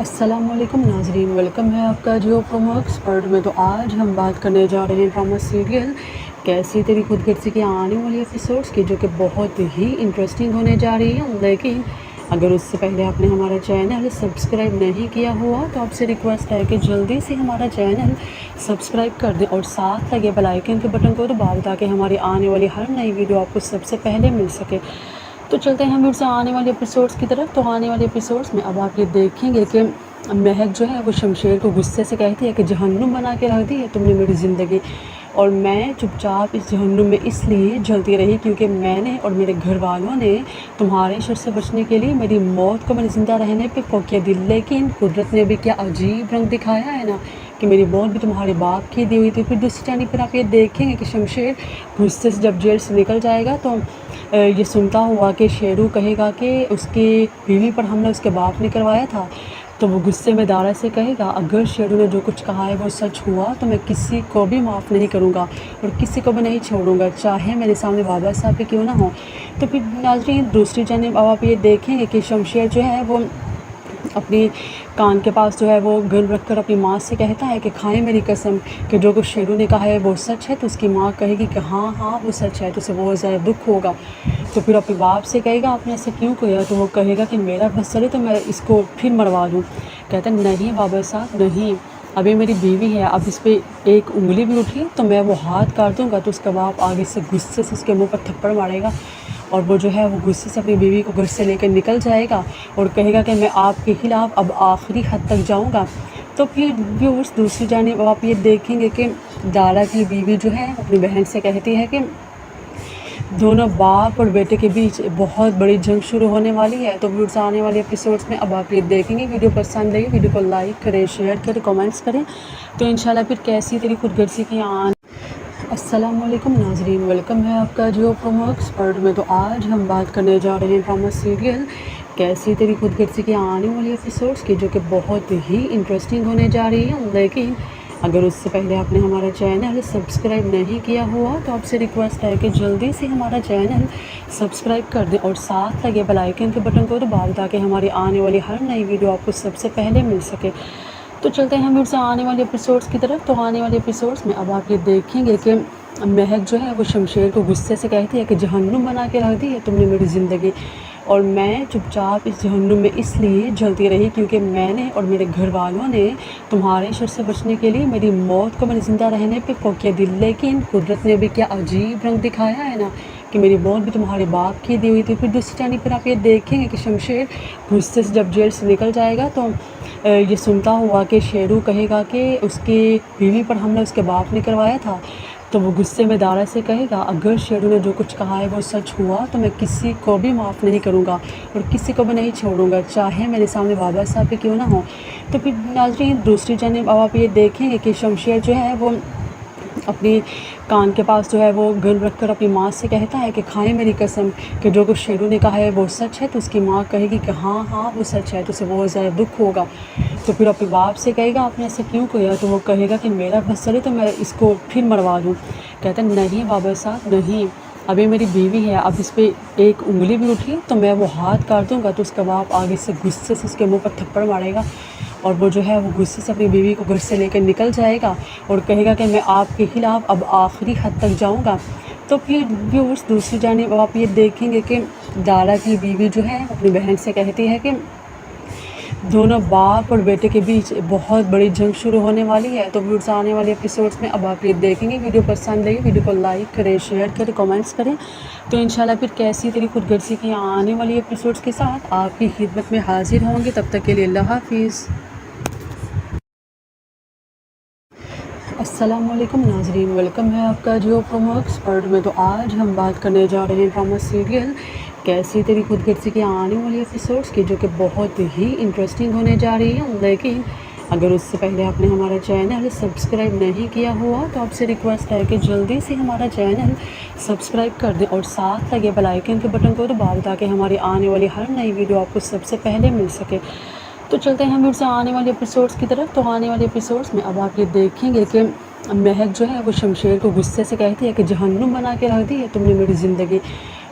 السلام علیکم ناظرین، ویلکم ہے آپ کا جیو پرومو ایکسپرٹ میں۔ تو آج ہم بات کرنے جا رہے ہیں ڈرامہ سیریل کیسی تیری خود غرضی کے آنے والے ایپیسوڈس کی، جو کہ بہت ہی انٹرسٹنگ ہونے جا رہی ہے۔ لیکن اگر اس سے پہلے آپ نے ہمارا چینل سبسکرائب نہیں کیا ہوا تو آپ سے ریکویسٹ ہے کہ جلدی سے ہمارا چینل سبسکرائب کر دیں اور ساتھ لگے بیل آئیکن کے بٹن کو دباؤ تاکہ ہماری آنے والی ہر نئی ویڈیو آپ کو سب سے پہلے مل سکے۔ تو چلتے ہیں ہم پھر سے آنے والے ایپیسوڈس کی طرف۔ تو آنے والے ایپیسوڈس میں اب آپ یہ دیکھیں گے کہ مہک جو ہے وہ شمشیر کو غصے سے کہتی ہے کہ جہنم بنا کے رکھ دی ہے تم نے میری زندگی، اور میں چپ چاپ اس جہنم میں اس لیے جلتی رہی کیونکہ میں نے اور میرے گھر والوں نے تمہارے شر سے بچنے کے لیے میری موت کو میرے زندہ رہنے پہ فوقیہ دی۔ لیکن قدرت نے بھی کیا عجیب رنگ دکھایا ہے نا کہ میری موت بھی تمہارے باپ کی دی ہوئی تھی۔ پھر دوسری جانب پر آپ یہ دیکھیں گے کہ شمشیر غصے سے جب جیل سے نکل جائے گا تو یہ سنتا ہوا کہ شیرو کہے گا کہ اس کی بیوی پر حملہ اس کے باپ نے کروایا تھا، تو وہ غصے میں دارا سے کہے گا اگر شیرو نے جو کچھ کہا ہے وہ سچ ہوا تو میں کسی کو بھی معاف نہیں کروں گا اور کسی کو بھی نہیں چھوڑوں گا، چاہے میرے سامنے بابا صاحب بھی کیوں نہ ہوں۔ تو پھر ناظرین دوسری جانب اب آپ یہ دیکھیں گے کہ شمشیر جو ہے وہ اپنی کان کے پاس جو ہے وہ گن رکھ کر اپنی ماں سے کہتا ہے کہ کھائیں میری قسم کہ جو کچھ شیرو نے کہا ہے وہ سچ ہے۔ تو اس کی ماں کہے گی کہ ہاں ہاں وہ سچ ہے، تو اسے بہت زیادہ دکھ ہوگا۔ تو پھر اپنے باپ سے کہے گا آپ نے ایسے کیوں کیا؟ تو وہ کہے گا کہ میرا بس چلے تو میں اس کو پھر مروا دوں۔ کہتا ہے نہیں بابا صاحب نہیں، ابھی میری بیوی ہے، اب اس پہ ایک انگلی بھی اٹھی تو میں وہ ہاتھ کاٹ دوں گا۔ تو اس کا باپ آگے سے غصے سے اس کے منہ پر تھپڑ مارے گا اور وہ جو ہے وہ غصے سے اپنی بیوی کو گھر سے لے کر نکل جائے گا اور کہے گا کہ میں آپ کے خلاف اب آخری حد تک جاؤں گا۔ تو پھر ویورز دوسری جانب آپ یہ دیکھیں گے کہ دارا کی بیوی جو ہے اپنی بہن سے کہتی ہے کہ دونوں باپ اور بیٹے کے بیچ بہت بڑی جنگ شروع ہونے والی ہے۔ تو ویورز آنے والے ایپیسوڈس میں اب آپ یہ دیکھیں گے۔ ویڈیو پسند لگے ویڈیو کو لائک کریں، شیئر کریں، کمنٹس کریں۔ تو انشاءاللہ پھر کیسی تیری خود غرضی کی السلام علیکم ناظرین، ویلکم ہے آپ کا جیو پرومو ایکسپرٹ میں۔ تو آج ہم بات کرنے جا رہے ہیں ڈرامہ سیریل کیسی تیری خود غرضی کے آنے والے ایپیسوڈس کی، جو کہ بہت ہی انٹرسٹنگ ہونے جا رہی ہے۔ لیکن اگر اس سے پہلے آپ نے ہمارا چینل سبسکرائب نہیں کیا ہوا تو آپ سے ریکویسٹ ہے کہ جلدی سے ہمارا چینل سبسکرائب کر دیں اور ساتھ لگے بیل آئیکن کے بٹن کو دباؤ تاکہ ہماری آنے والی ہر نئی ویڈیو آپ کو سب سے پہلے مل سکے۔ تو چلتے ہیں پھر سے آنے والے ایپیسوڈس کی طرف۔ تو آنے والے ایپیسوڈس میں اب آپ یہ دیکھیں گے کہ مہک جو ہے وہ شمشیر کو غصے سے کہتی ہے کہ جہنم بنا کے رکھ دی ہے تم نے میری زندگی، اور میں چپ چاپ اس جہنم میں اس لیے جلتی رہی کیونکہ میں نے اور میرے گھر والوں نے تمہارے شر سے بچنے کے لیے میری موت کو میرے زندہ رہنے پہ فوقیہ دی۔ لیکن قدرت نے بھی کیا عجیب رنگ دکھایا ہے نا کہ میری موت بھی تمہارے باپ کی دی ہوئی تھی۔ پھر دوسری جانب پر آپ یہ دیکھیں گے کہ شمشیر غصے سے جب جیل سے نکل جائے گا تو یہ سنتا ہوا کہ شیرو کہے گا کہ اس کی بیوی پر حملہ اس کے باپ نے کروایا تھا، تو وہ غصے میں دارا سے کہے گا اگر شیرو نے جو کچھ کہا ہے وہ سچ ہوا تو میں کسی کو بھی معاف نہیں کروں گا اور کسی کو بھی نہیں چھوڑوں گا، چاہے میرے سامنے بابا صاحب بھی کیوں نہ ہوں۔ تو پھر ناظرین دوسری جانب اب آپ یہ دیکھیں گے کہ شمشیر جو ہے وہ اپنی کان کے پاس جو ہے وہ گن رکھ کر اپنی ماں سے کہتا ہے کہ کھائیں میری قسم کہ جو کچھ شیرو نے کہا ہے وہ سچ ہے۔ تو اس کی ماں کہے گی کہ ہاں ہاں وہ سچ ہے، تو اسے بہت زیادہ دکھ ہوگا۔ تو پھر اپنے باپ سے کہے گا آپ نے ایسے کیوں کیا؟ تو وہ کہے گا کہ میرا بس چلے تو میں اس کو پھر مروا دوں۔ کہتا ہے نہیں بابا صاحب نہیں، ابھی میری بیوی ہے، اب اس پہ ایک انگلی بھی اٹھی تو میں وہ ہاتھ کاٹ دوں گا۔ تو اس کا باپ آگے سے غصے سے اس کے منہ پر تھپڑ مارے گا اور وہ جو ہے وہ غصے سے اپنی بیوی کو گھر سے لے کر نکل جائے گا اور کہے گا کہ میں آپ کے خلاف اب آخری حد تک جاؤں گا۔ تو پھر ویورز دوسری جانب آپ یہ دیکھیں گے کہ دارا کی بیوی جو ہے اپنی بہن سے کہتی ہے کہ دونوں باپ اور بیٹے کے بیچ بہت بڑی جنگ شروع ہونے والی ہے۔ تو ویورز آنے والے ایپیسوڈس میں اب آپ یہ دیکھیں گے۔ ویڈیو پسند لگے ویڈیو کو لائک کریں، شیئر کریں، کمنٹس کریں۔ تو انشاءاللہ پھر کیسی تیری خود غرضی کی آنے والی ایپیسوڈس کے ساتھ آپ کی خدمت میں حاضر ہوں گے۔ تب تک کے لیے اللہ حافظ۔ السلام علیکم ناظرین، ویلکم ہے آپ کا جیو پرومو ایکسپرٹ میں۔ تو آج ہم بات کرنے جا رہے ہیں ڈرامہ سیریل کیسی تیری خود غرضی کے آنے والے ایپیسوڈس کی، جو کہ بہت ہی انٹرسٹنگ ہونے جا رہی ہے۔ لیکن اگر اس سے پہلے آپ نے ہمارا چینل سبسکرائب نہیں کیا ہوا تو آپ سے ریکویسٹ ہے کہ جلدی سے ہمارا چینل سبسکرائب کر دیں اور ساتھ لگے بیل آئیکن کے بٹن کو دباؤ تاکہ ہماری آنے والی ہر نئی ویڈیو آپ کو سب سے پہلے مل سکے۔ تو چلتے ہیں پھر سے آنے والے ایپیسوڈس کی طرف۔ تو آنے والے ایپیسوڈس میں اب آپ یہ دیکھیں گے کہ مہک جو ہے وہ شمشیر کو غصے سے کہتی ہے کہ جہنم بنا کے رکھ دی ہے تم نے میری زندگی،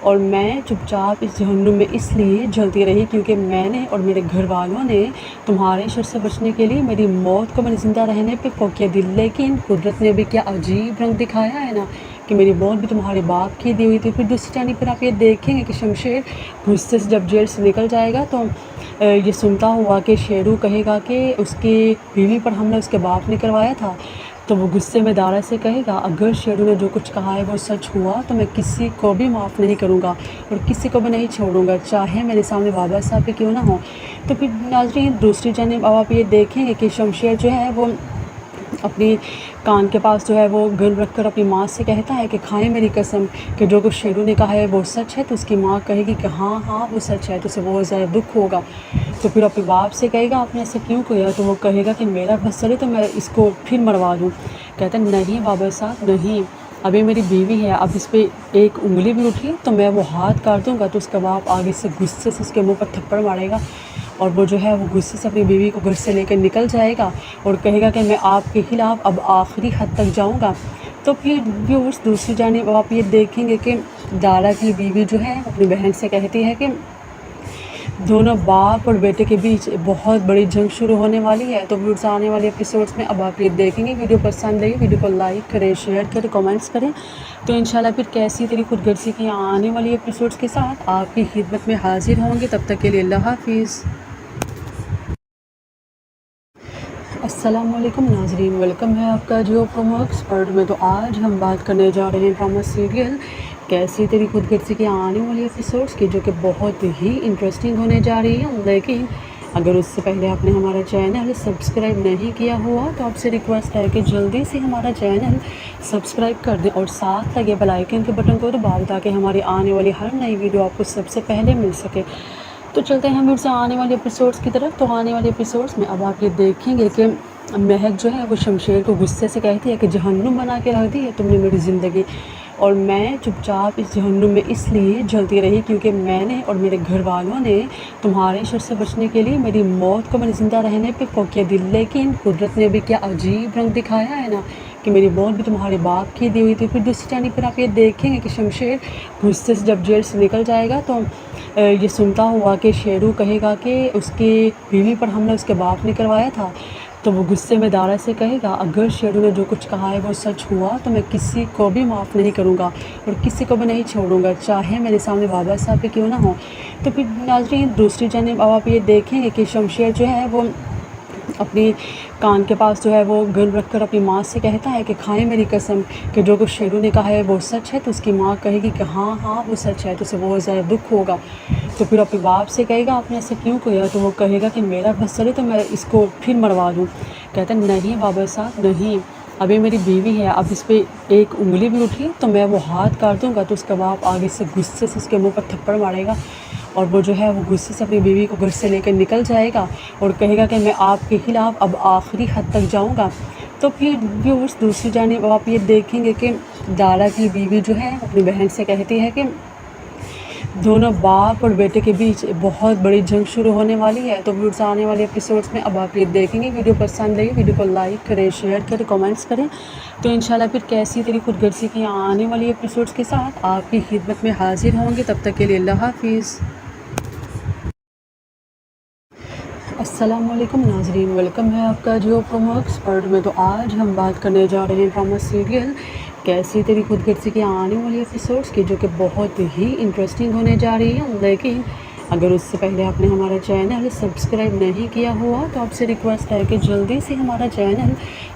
اور میں چپ چاپ اس جہنم میں اس لیے جلتی رہی کیونکہ میں نے اور میرے گھر والوں نے تمہارے شر سے بچنے کے لیے میری موت کو، میرے زندہ رہنے پہ فوقیہ دل، لیکن قدرت نے بھی کیا عجیب رنگ دکھایا ہے نا کہ میری موت بھی تمہارے باپ کی دی ہوئی تھی۔ پھر دوسری جانب پر آپ یہ دیکھیں گے کہ شمشیر غصے سے جب جیل سے نکل جائے گا تو یہ سنتا ہوا کہ شیرو کہے گا کہ اس کی بیوی پر حملہ اس کے باپ نے کروایا تھا، تو وہ غصے میں دارا سے کہے گا اگر شیرو نے جو کچھ کہا ہے وہ سچ ہوا تو میں کسی کو بھی معاف نہیں کروں گا اور کسی کو بھی نہیں چھوڑوں گا، چاہے میرے سامنے بابا صاحب بھی کیوں نہ ہوں۔ تو پھر ناظرین دوسری جانب اب آپ یہ دیکھیں گے کہ شمشیر جو ہے وہ اپنی کان کے پاس جو ہے وہ گن رکھ کر اپنی ماں سے کہتا ہے کہ کھائیں میری قسم کہ جو کچھ شیرو نے کہا ہے وہ سچ ہے، تو اس کی ماں کہے گی کہ ہاں ہاں وہ سچ ہے، تو اسے بہت زیادہ دکھ ہوگا۔ تو پھر اپنے باپ سے کہے گا آپ نے ایسے کیوں کیا، تو وہ کہے گا کہ میرا بس چلے تو میں اس کو پھر مروا دوں۔ کہتا ہے نہیں بابا صاحب نہیں، ابھی میری بیوی ہے، اب اس پہ ایک انگلی بھی اٹھی تو میں وہ ہاتھ کاٹ دوں گا۔ تو اس کا باپ آگے سے غصے سے اس کے منہ پر تھپڑ مارے گا اور وہ جو ہے وہ غصے سے اپنی بیوی کو گھر سے لے کر نکل جائے گا اور کہے گا کہ میں آپ کے خلاف اب آخری حد تک جاؤں گا۔ تو پھر ویورز دوسری جانب آپ یہ دیکھیں گے کہ دارا کی بیوی جو ہے اپنی بہن سے کہتی ہے کہ دونوں باپ اور بیٹے کے بیچ بہت بڑی جنگ شروع ہونے والی ہے۔ تو ویورز آنے والے ایپیسوڈز میں اب آپ یہ دیکھیں گے، ویڈیو پسند آئی ویڈیو کو لائک کریں، شیئر کریں، کمنٹس کریں۔ تو انشاءاللہ پھر کیسی تیری خود غرضی کی آنے والی ایپیسوڈز کے ساتھ آپ کی خدمت میں حاضر ہوں گے، تب تک کے لیے اللہ حافظ۔ السلام علیکم ناظرین، ویلکم ہے آپ کا جیو پرومو ایکسپرٹ میں۔ تو آج ہم بات کرنے جا رہے ہیں ڈرامہ سیریل کیسی تیری خود غرضی کے آنے والی ایپیسوڈز کی، جو کہ بہت ہی انٹرسٹنگ ہونے جا رہی ہے۔ لیکن اگر اس سے پہلے آپ نے ہمارا چینل سبسکرائب نہیں کیا ہوا تو آپ سے ریکویسٹ ہے کہ جلدی سے ہمارا چینل سبسکرائب کر دیں اور ساتھ لگے بیل آئیکن کے بٹن کو دبا دیں تاکہ ہماری آنے والی ہر نئی ویڈیو آپ کو سب سے پہلے مل سکے۔ تو چلتے ہیں ہم سے آنے والے ایپیسوڈز کی طرف۔ تو آنے والے ایپیسوڈز میں اب آپ یہ دیکھیں گے کہ مہک جو ہے وہ شمشیر کو غصے سے کہتی ہے کہ جہنم بنا کے رکھ دی ہے تم نے میری زندگی، اور میں چپ چاپ اس جہنم میں اس لیے جلتی رہی کیونکہ میں نے اور میرے گھر والوں نے تمہارے شر سے بچنے کے لیے میری موت کو، میرے زندہ رہنے پہ فوقیہ دل، لیکن قدرت نے بھی کیا عجیب رنگ دکھایا ہے نا کہ میری موت بھی تمہارے باپ کی دی ہوئی تھی۔ پھر دوسری جانب پر آپ یہ دیکھیں گے کہ شمشیر غصے سے جب جیل سے نکل جائے گا تو یہ سنتا ہوا کہ شیرو کہے گا کہ اس کی بیوی پر حملہ اس کے باپ نے کروایا تھا، تو وہ غصے میں دارا سے کہے گا اگر شیرو نے جو کچھ کہا ہے وہ سچ ہوا تو میں کسی کو بھی معاف نہیں کروں گا اور کسی کو بھی نہیں چھوڑوں گا، چاہے میرے سامنے بابا صاحب بھی کیوں نہ ہوں۔ تو پھر ناظرین دوسری جانب اب آپ یہ دیکھیں گے کہ شمشیر جو ہے وہ اپنی کان کے پاس جو ہے وہ گن رکھ کر اپنی ماں سے کہتا ہے کہ کھائیں میری قسم کہ جو کچھ شیرو نے کہا ہے وہ سچ ہے، تو اس کی ماں کہے گی کہ ہاں ہاں وہ سچ ہے، تو اسے بہت زیادہ دکھ ہوگا۔ تو پھر اپنے باپ سے کہے گا آپ نے ایسے کیوں کیا، تو وہ کہے گا کہ میرا بس چلے تو میں اس کو پھر مروا دوں۔ کہتا ہے نہیں بابا صاحب نہیں، ابھی میری بیوی ہے، اب اس پہ ایک انگلی بھی اٹھی تو میں وہ ہاتھ کاٹ دوں گا۔ تو اس کا باپ آگے سے غصے سے اس کے منہ پر تھپڑ مارے گا اور وہ جو ہے وہ غصے سے اپنی بیوی کو گھر سے لے کر نکل جائے گا اور کہے گا کہ میں آپ کے خلاف اب آخری حد تک جاؤں گا۔ تو پھر ویورز دوسری جانب آپ یہ دیکھیں گے کہ دارا کی بیوی جو ہے اپنی بہن سے کہتی ہے کہ دونوں باپ اور بیٹے کے بیچ بہت بڑی جنگ شروع ہونے والی ہے۔ تو ویورز آنے والے ایپیسوڈز میں اب آپ یہ دیکھیں گے، ویڈیو پسند آئی ویڈیو کو لائک کریں، شیئر کریں، کمنٹس کریں۔ تو انشاءاللہ پھر کیسی تیری خود غرضی کی آنے والی ایپیسوڈز کے ساتھ آپ کی خدمت میں حاضر ہوں گے، تب تک کے لیے اللہ حافظ۔ السلام علیکم ناظرین، ویلکم ہے آپ کا جیو پرومو ایکسپرٹ میں۔ تو آج ہم بات کرنے جا رہے ہیں ڈرامہ سیریل کیسی تیری خود غرضی کی آنے والی ایپیسوڈز کی، جو کہ بہت ہی انٹرسٹنگ ہونے جا رہی ہے۔ لیکن اگر اس سے پہلے آپ نے ہمارا چینل سبسکرائب نہیں کیا ہوا تو آپ سے ریکویسٹ ہے کہ جلدی سے ہمارا چینل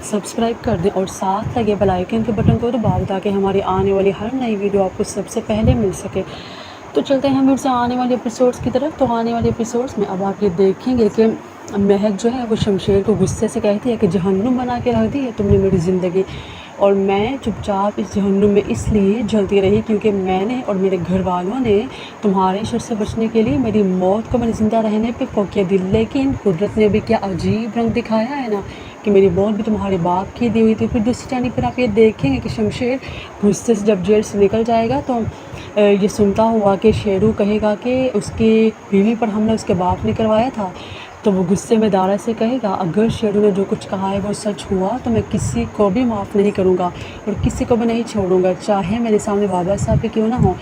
سبسکرائب کر دیں اور ساتھ لگے بیل آئیکن کے بٹن کو دبا دیں تاکہ ہماری آنے والی ہر نئی ویڈیو آپ کو سب سے پہلے مل سکے۔ تو چلتے ہیں ہم سے آنے والے ایپیسوڈز کی طرف۔ تو آنے والے ایپیسوڈز میں اب آپ یہ دیکھیں گے کہ مہک جو ہے وہ شمشیر کو غصے سے کہتی ہے کہ جہنم بنا کے رکھ دی ہے تم نے میری زندگی، اور میں چپ چاپ اس جہنم میں اس لیے جلتی رہی کیونکہ میں نے اور میرے گھر والوں نے تمہارے شر سے بچنے کے لیے میری موت کو، میرے زندہ رہنے پہ فوقیہ دل، لیکن قدرت نے بھی کیا عجیب رنگ دکھایا ہے نا کہ میری موت بھی تمہارے باپ کی دی ہوئی تھی۔ پھر دوسری جانب پر آپ یہ دیکھیں گے کہ شمشیر غصے سے جب جیل سے نکل جائے گا تو یہ سنتا ہوا کہ شیرو کہے گا کہ اس کی بیوی پر حملہ اس کے باپ نے کروایا تھا، تو وہ غصے میں دارا سے کہے گا اگر شیرو نے جو کچھ کہا ہے وہ سچ ہوا تو میں کسی کو بھی معاف نہیں کروں گا اور کسی کو بھی نہیں چھوڑوں گا، چاہے میرے سامنے بابا صاحب بھی کیوں نہ ہوں۔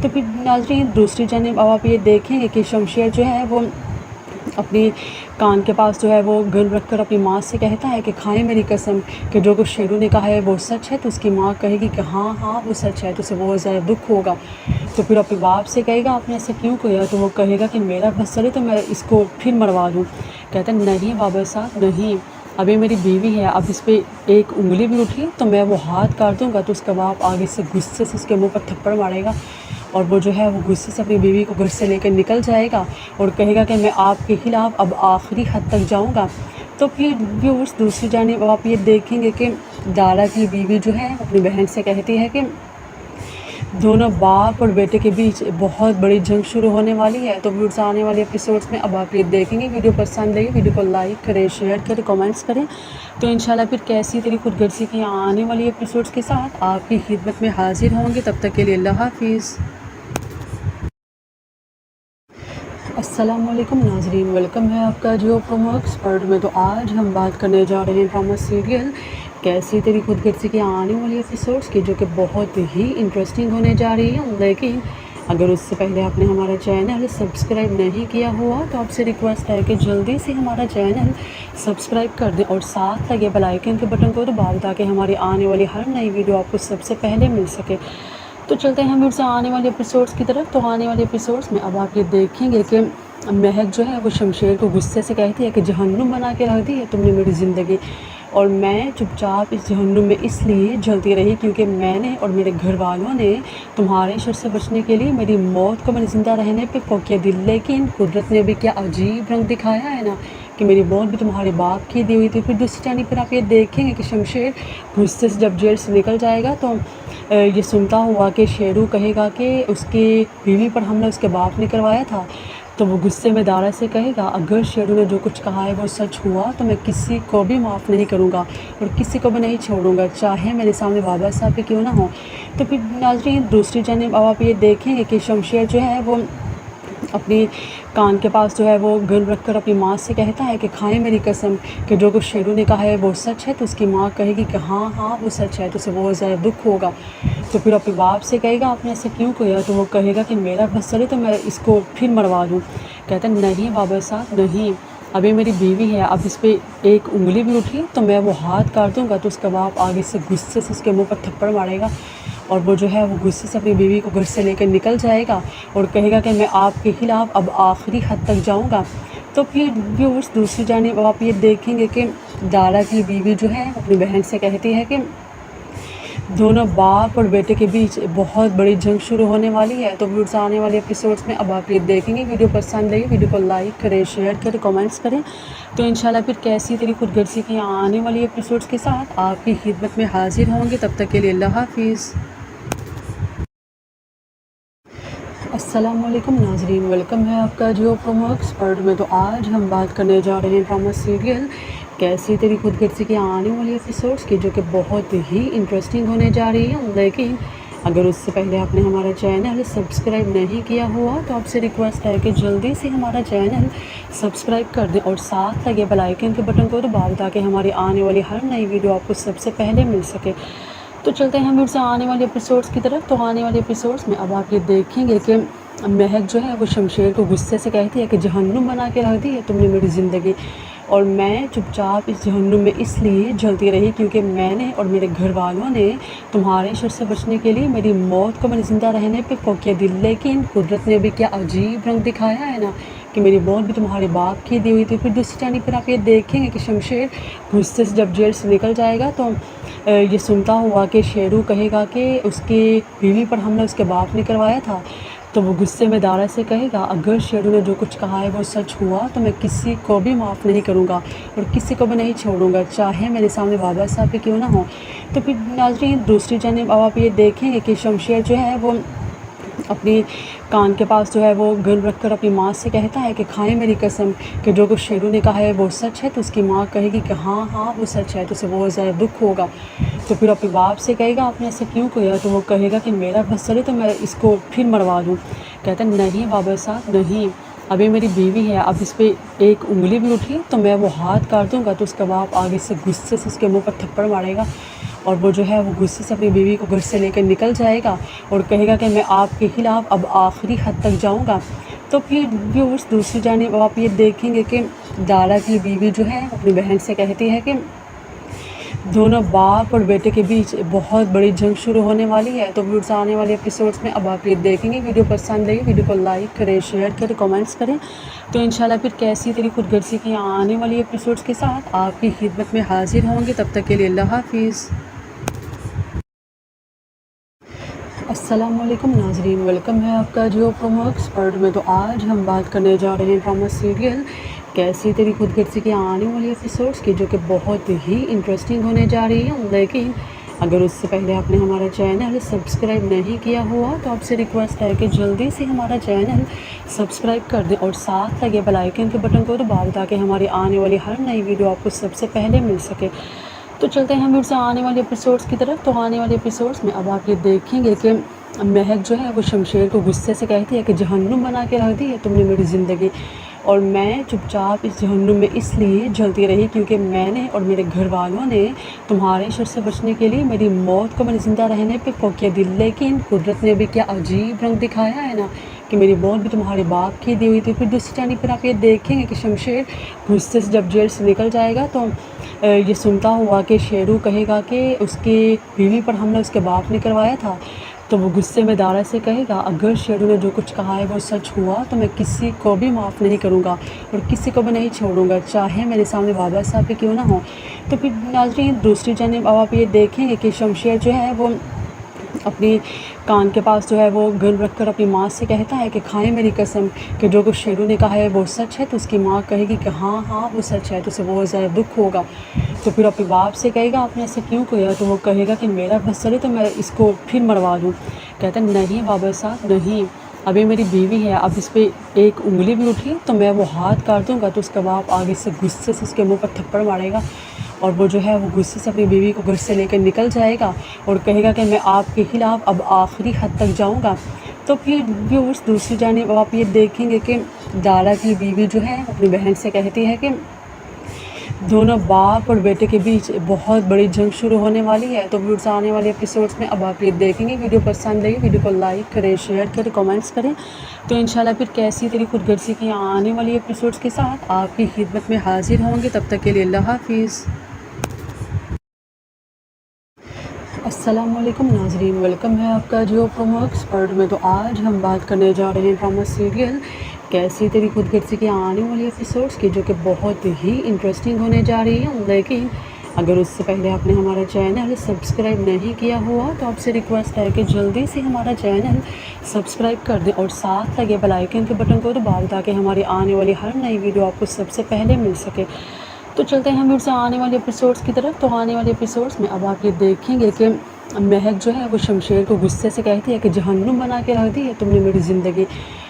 تو پھر ناظرین دوسری جانب اب آپ یہ دیکھیں گے کہ شمشیر جو ہے وہ اپنی کان کے پاس جو ہے وہ گن رکھ کر اپنی ماں سے کہتا ہے کہ کھائیں میری قسم کہ جو کچھ شیرو نے کہا ہے وہ سچ ہے، تو اس کی ماں کہے گی کہ ہاں ہاں وہ سچ ہے، تو اسے بہت زیادہ دکھ ہوگا۔ تو پھر اپنے باپ سے کہے گا آپ نے ایسے کیوں کیا، تو وہ کہے گا کہ میرا بس چلے تو میں اس کو پھر مروا دوں۔ کہتا ہے نہیں بابا صاحب نہیں، ابھی میری بیوی ہے، اب اس پہ ایک انگلی بھی اٹھی تو میں وہ ہاتھ کاٹ دوں گا۔ تو اس کا باپ آگے سے غصے سے اس کے منہ پر تھپڑ مارے گا اور وہ جو ہے وہ غصے سے اپنی بیوی کو گھر سے لے کر نکل جائے گا اور کہے گا کہ میں آپ کے خلاف اب آخری حد تک جاؤں گا۔ تو پھر ویورس دوسری جانب آپ یہ دیکھیں گے کہ دارا کی بیوی جو ہے اپنی بہن سے کہتی ہے کہ دونوں باپ اور بیٹے کے بیچ بہت بڑی جنگ شروع ہونے والی ہے۔ تو ویورس آنے والے ایپیسوڈس میں اب آپ یہ دیکھیں گے، ویڈیو پسند آئی ویڈیو کو لائک کریں، شیئر کریں، کمنٹس کریں۔ تو انشاءاللہ پھر کیسی تیری خود غرضی کی آنے والی ایپیسوڈس کے ساتھ آپ کی خدمت میں حاضر ہوں گے، تب تک کے لیے اللہ حافظ۔ السلام علیکم ناظرین، ویلکم ہے آپ کا جیو پرومو ایکسپرٹ میں۔ تو آج ہم بات کرنے جا رہے ہیں ڈرامہ سیریل کیسی تیری خود غرضی کی آنے والی ایپیسوڈس کی، جو کہ بہت ہی انٹرسٹنگ ہونے جا رہی ہے۔ لیکن اگر اس سے پہلے آپ نے ہمارا چینل سبسکرائب نہیں کیا ہوا تو آپ سے ریکویسٹ ہے کہ جلدی سے ہمارا چینل سبسکرائب کر دیں اور ساتھ لگے بیل آئیکن کے بٹن کو دبا دیں تاکہ ہماری آنے والی ہر نئی ویڈیو آپ کو سب سے پہلے مل سکے۔ تو چلتے ہیں پھر سے آنے والے ایپیسوڈس کی طرف۔ تو آنے والے ایپیسوڈس میں اب آپ یہ دیکھیں گے کہ مہک جو ہے وہ شمشیر کو غصے سے کہتی ہے کہ جہنم بنا کے رکھ دی ہے تم نے میری زندگی، اور میں چپ چاپ اس جہنم میں اس لیے جلتی رہی کیونکہ میں نے اور میرے گھر والوں نے تمہارے شر سے بچنے کے لیے میری موت کو میرے زندہ رہنے پہ فوقیہ دی، لیکن قدرت نے بھی کیا عجیب رنگ دکھایا ہے نا کہ میری موت بھی تمہارے باپ کی دی ہوئی تھی۔ پھر دوسری جانب پر آپ یہ دیکھیں گے کہ شمشیر غصے سے جب جیل سے نکل جائے گا تو یہ سنتا ہوا کہ شیرو کہے گا کہ اس کی بیوی پر حملہ اس کے باپ نے کروایا تھا، تو وہ غصے میں دارا سے کہے گا اگر شیرو نے جو کچھ کہا ہے وہ سچ ہوا تو میں کسی کو بھی معاف نہیں کروں گا اور کسی کو بھی نہیں چھوڑوں گا، چاہے میرے سامنے بابا صاحب بھی کیوں نہ ہوں۔ تو پھر ناظرین دوسری جانب اب آپ یہ دیکھیں گے کہ شمشیر جو ہے وہ اپنی کان کے پاس جو ہے وہ گن رکھ کر اپنی ماں سے کہتا ہے کہ کھائیں میری قسم کہ جو کچھ شیرو نے کہا ہے وہ سچ ہے، تو اس کی ماں کہے گی کہ ہاں ہاں وہ سچ ہے، تو اسے بہت زیادہ دکھ ہوگا۔ تو پھر اپنے باپ سے کہے گا آپ نے ایسے کیوں کیا، تو وہ کہے گا کہ میرا بس چلے تو میں اس کو پھر مروا دوں۔ کہتا ہے نہیں بابا صاحب نہیں، ابھی میری بیوی ہے، اب اس پہ ایک انگلی بھی اٹھی تو میں وہ ہاتھ کاٹ دوں گا۔ تو اس کا باپ آگے سے غصے سے اس کے منہ پر تھپڑ مارے گا اور وہ جو ہے وہ غصے سے اپنی بیوی کو گھر سے لے کر نکل جائے گا اور کہے گا کہ میں آپ کے خلاف اب آخری حد تک جاؤں گا۔ تو پھر ویورس دوسری جانب آپ یہ دیکھیں گے کہ دارا کی بیوی جو ہے اپنی بہن سے کہتی ہے کہ دونوں باپ اور بیٹے کے بیچ بہت بڑی جنگ شروع ہونے والی ہے۔ تو ویورس آنے والے ایپیسوڈس میں اب آپ یہ دیکھیں گے، ویڈیو پسند آئی ویڈیو کو لائک کریں، شیئر کریں، کمنٹس کریں۔ تو انشاءاللہ پھر کیسی تیری خود غرضی کی آنے والی ایپیسوڈس کے ساتھ آپ کی خدمت میں حاضر ہوں گے، تب تک کے لیے اللہ حافظ۔ السلام علیکم ناظرین، ویلکم ہے آپ کا جیو پرومو ایکسپرٹ میں۔ تو آج ہم بات کرنے جا رہے ہیں ڈرامہ سیریل کیسی تیری خود غرضی کی آنے والی ایپیسوڈس کی، جو کہ بہت ہی انٹرسٹنگ ہونے جا رہی ہے۔ لیکن اگر اس سے پہلے آپ نے ہمارا چینل سبسکرائب نہیں کیا ہوا تو آپ سے ریکویسٹ ہے کہ جلدی سے ہمارا چینل سبسکرائب کر دیں اور ساتھ لگے بیل آئیکن کے بٹن کو دبا دیں تاکہ ہماری آنے والی ہر نئی ویڈیو آپ کو سب سے پہلے مل سکے۔ تو چلتے ہیں پھر سے آنے والے ایپیسوڈس کی طرف۔ تو آنے والے ایپیسوڈس میں اب آپ یہ دیکھیں گے کہ مہک جو ہے وہ شمشیر کو غصے سے کہتی ہے کہ جہنم بنا کے رکھ دی ہے تم نے میری زندگی، اور میں چپ چاپ اس جہنم میں اس لیے جلتی رہی کیونکہ میں نے اور میرے گھر والوں نے تمہارے شر سے بچنے کے لیے میری موت کو میرے زندہ رہنے پہ فوقیہ دی، لیکن قدرت نے بھی کیا عجیب رنگ دکھایا ہے نا کہ میری موت بھی تمہارے باپ کی دی ہوئی تھی۔ پھر دوسری جانب پر آپ یہ دیکھیں گے کہ شمشیر غصے سے جب جیل سے نکل جائے گا تو یہ سنتا ہوا کہ شیرو کہے گا کہ اس کی بیوی پر حملہ اس کے باپ نے کروایا تھا، تو وہ غصے میں دارا سے کہے گا اگر شیرو نے جو کچھ کہا ہے وہ سچ ہوا تو میں کسی کو بھی معاف نہیں کروں گا اور کسی کو بھی نہیں چھوڑوں گا، چاہے میرے سامنے بابا صاحب بھی کیوں نہ ہوں۔ تو پھر ناظرین دوسری جانب اب آپ یہ دیکھیں گے کہ شمشیر جو ہے وہ اپنی کان کے پاس جو ہے وہ گن رکھ کر اپنی ماں سے کہتا ہے کہ کھائیں میری قسم کہ جو کچھ شیرو نے کہا ہے وہ سچ ہے، تو اس کی ماں کہے گی کہ ہاں ہاں وہ سچ ہے، تو اسے بہت زیادہ دکھ ہوگا۔ تو پھر اپنے باپ سے کہے گا آپ نے ایسے کیوں کیا، تو وہ کہے گا کہ میرا بس چلے تو میں اس کو پھر مروا دوں۔ کہتا ہے نہیں بابا صاحب نہیں، ابھی میری بیوی ہے، اب اس پہ ایک انگلی بھی اٹھی تو میں وہ ہاتھ کاٹ دوں گا تو اس کا باپ آگے سے غصے سے اس کے منہ پر تھپڑ مارے گا، اور وہ جو ہے وہ غصے سے اپنی بیوی کو گھر سے لے کر نکل جائے گا اور کہے گا کہ میں آپ کے خلاف اب آخری حد تک جاؤں گا۔ تو پھر ویورس دوسری جانب آپ یہ دیکھیں گے کہ دادا کی بیوی جو ہے اپنی بہن سے کہتی ہے کہ دونوں باپ اور بیٹے کے بیچ بہت بڑی جنگ شروع ہونے والی ہے۔ تو ویورس آنے والے ایپیسوڈس میں اب آپ یہ دیکھیں گے۔ ویڈیو پسند آئی ویڈیو کو لائک کریں، شیئر کریں، کمنٹس کریں۔ تو انشاءاللہ پھر کیسی تیری خود غرضی کی آنے والی ایپیسوڈس کے ساتھ آپ کی خدمت میں حاضر ہوں گے۔ تب تک کے لیے اللہ حافظ۔ السلام علیکم ناظرین، ویلکم ہے آپ کا جیو پرومو ایکسپرٹ میں۔ تو آج ہم بات کرنے جا رہے ہیں ڈرامہ سیریل کیسی تیری خود غرضی کی آنے والی ایپیسوڈس کی، جو کہ بہت ہی انٹرسٹنگ ہونے جا رہی ہے۔ لیکن اگر اس سے پہلے آپ نے ہمارا چینل سبسکرائب نہیں کیا ہوا تو آپ سے ریکویسٹ ہے کہ جلدی سے ہمارا چینل سبسکرائب کر دیں اور ساتھ لگے بیل آئیکن کے بٹن کو دبا دیں تاکہ ہماری آنے والی ہر نئی ویڈیو آپ کو سب سے پہلے مل سکے۔ تو چلتے ہیں ہم سے آنے والے ایپیسوڈس کی طرف۔ تو آنے والے ایپیسوڈس میں اب آپ یہ دیکھیں گے کہ مہک جو ہے وہ شمشیر کو غصے سے کہتی ہے کہ جہنم بنا کے رکھ دی ہے تم نے میری زندگی، اور میں چپ چاپ اس جہنم میں اس لیے جلتی رہی کیونکہ میں نے اور میرے گھر والوں نے تمہارے شر سے بچنے کے لیے میری موت کو میرے زندہ رہنے پہ فوقیہ دی، لیکن قدرت نے بھی کیا عجیب رنگ دکھایا ہے نا کہ میری موت بھی تمہارے باپ کی دی ہوئی تھی۔ پھر دوسری جانب پر آپ یہ دیکھیں گے کہ شمشیر غصے سے جب جیل سے نکل جائے گا تو یہ سنتا ہوا کہ شیرو کہے گا کہ اس کی بیوی پر حملہ اس کے باپ نے کروایا تھا، تو وہ غصے میں دارا سے کہے گا اگر شیرو نے جو کچھ کہا ہے وہ سچ ہوا تو میں کسی کو بھی معاف نہیں کروں گا اور کسی کو بھی نہیں چھوڑوں گا، چاہے میرے سامنے بابا صاحب بھی کیوں نہ ہوں۔ تو پھر ناظرین دوسری جانب اب آپ یہ دیکھیں گے کہ شمشیر جو ہے وہ اپنی کان کے پاس جو ہے وہ گن رکھ کر اپنی ماں سے کہتا ہے کہ کھائیں میری قسم کہ جو کچھ شیرو نے کہا ہے وہ سچ ہے۔ تو اس کی ماں کہے گی کہ ہاں ہاں وہ سچ ہے، تو اسے بہت زیادہ دکھ ہوگا۔ تو پھر اپنے باپ سے کہے گا آپ نے ایسے کیوں کیا؟ تو وہ کہے گا کہ میرا بس چلے تو میں اس کو پھر مروا دوں۔ کہتا ہے نہیں بابا صاحب نہیں، ابھی میری بیوی ہے، اب اس پہ ایک انگلی بھی اٹھی تو میں وہ ہاتھ کاٹ دوں گا تو اس کا باپ آگے سے غصے سے اس کے منہ پر تھپڑ مارے گا، اور وہ جو ہے وہ غصے سے اپنی بیوی کو گھر سے لے کر نکل جائے گا اور کہے گا کہ میں آپ کے خلاف اب آخری حد تک جاؤں گا۔ تو پھر ویورس دوسری جانب آپ یہ دیکھیں گے کہ دادا کی بیوی جو ہے اپنی بہن سے کہتی ہے کہ دونوں باپ اور بیٹے کے بیچ بہت بڑی جنگ شروع ہونے والی ہے۔ تو ویورس آنے والے ایپیسوڈس میں اب آپ یہ دیکھیں گے۔ ویڈیو پسند آئی ویڈیو کو لائک کریں، شیئر کریں، کمنٹس کریں۔ تو انشاءاللہ پھر کیسی تیری خود غرضی کی آنے والی ایپیسوڈس کے ساتھ آپ کی خدمت میں حاضر ہوں گے۔ تب تک کے لیے اللہ حافظ۔ السلام علیکم ناظرین، ویلکم ہے آپ کا جیو پرومو ایکسپرٹ میں۔ تو آج ہم بات کرنے جا رہے ہیں ڈرامہ سیریل کیسی تیری خود غرضی کی آنے والی ایپیسوڈس کی، جو کہ بہت ہی انٹرسٹنگ ہونے جا رہی ہے۔ لیکن اگر اس سے پہلے آپ نے ہمارا چینل سبسکرائب نہیں کیا ہوا تو آپ سے ریکویسٹ ہے کہ جلدی سے ہمارا چینل سبسکرائب کر دیں اور ساتھ لگے بیل آئیکن کے بٹن کو دبا دیں تاکہ ہماری آنے والی ہر نئی ویڈیو آپ کو سب سے پہلے مل سکے۔ تو چلتے ہیں ہم سے آنے والے ایپیسوڈس کی طرف۔ تو آنے والے ایپیسوڈس میں اب آپ یہ دیکھیں گے کہ مہک جو ہے وہ شمشیر کو غصے سے کہتی ہے کہ جہنم بنا کے رکھ دی ہے تم نے میری زندگی،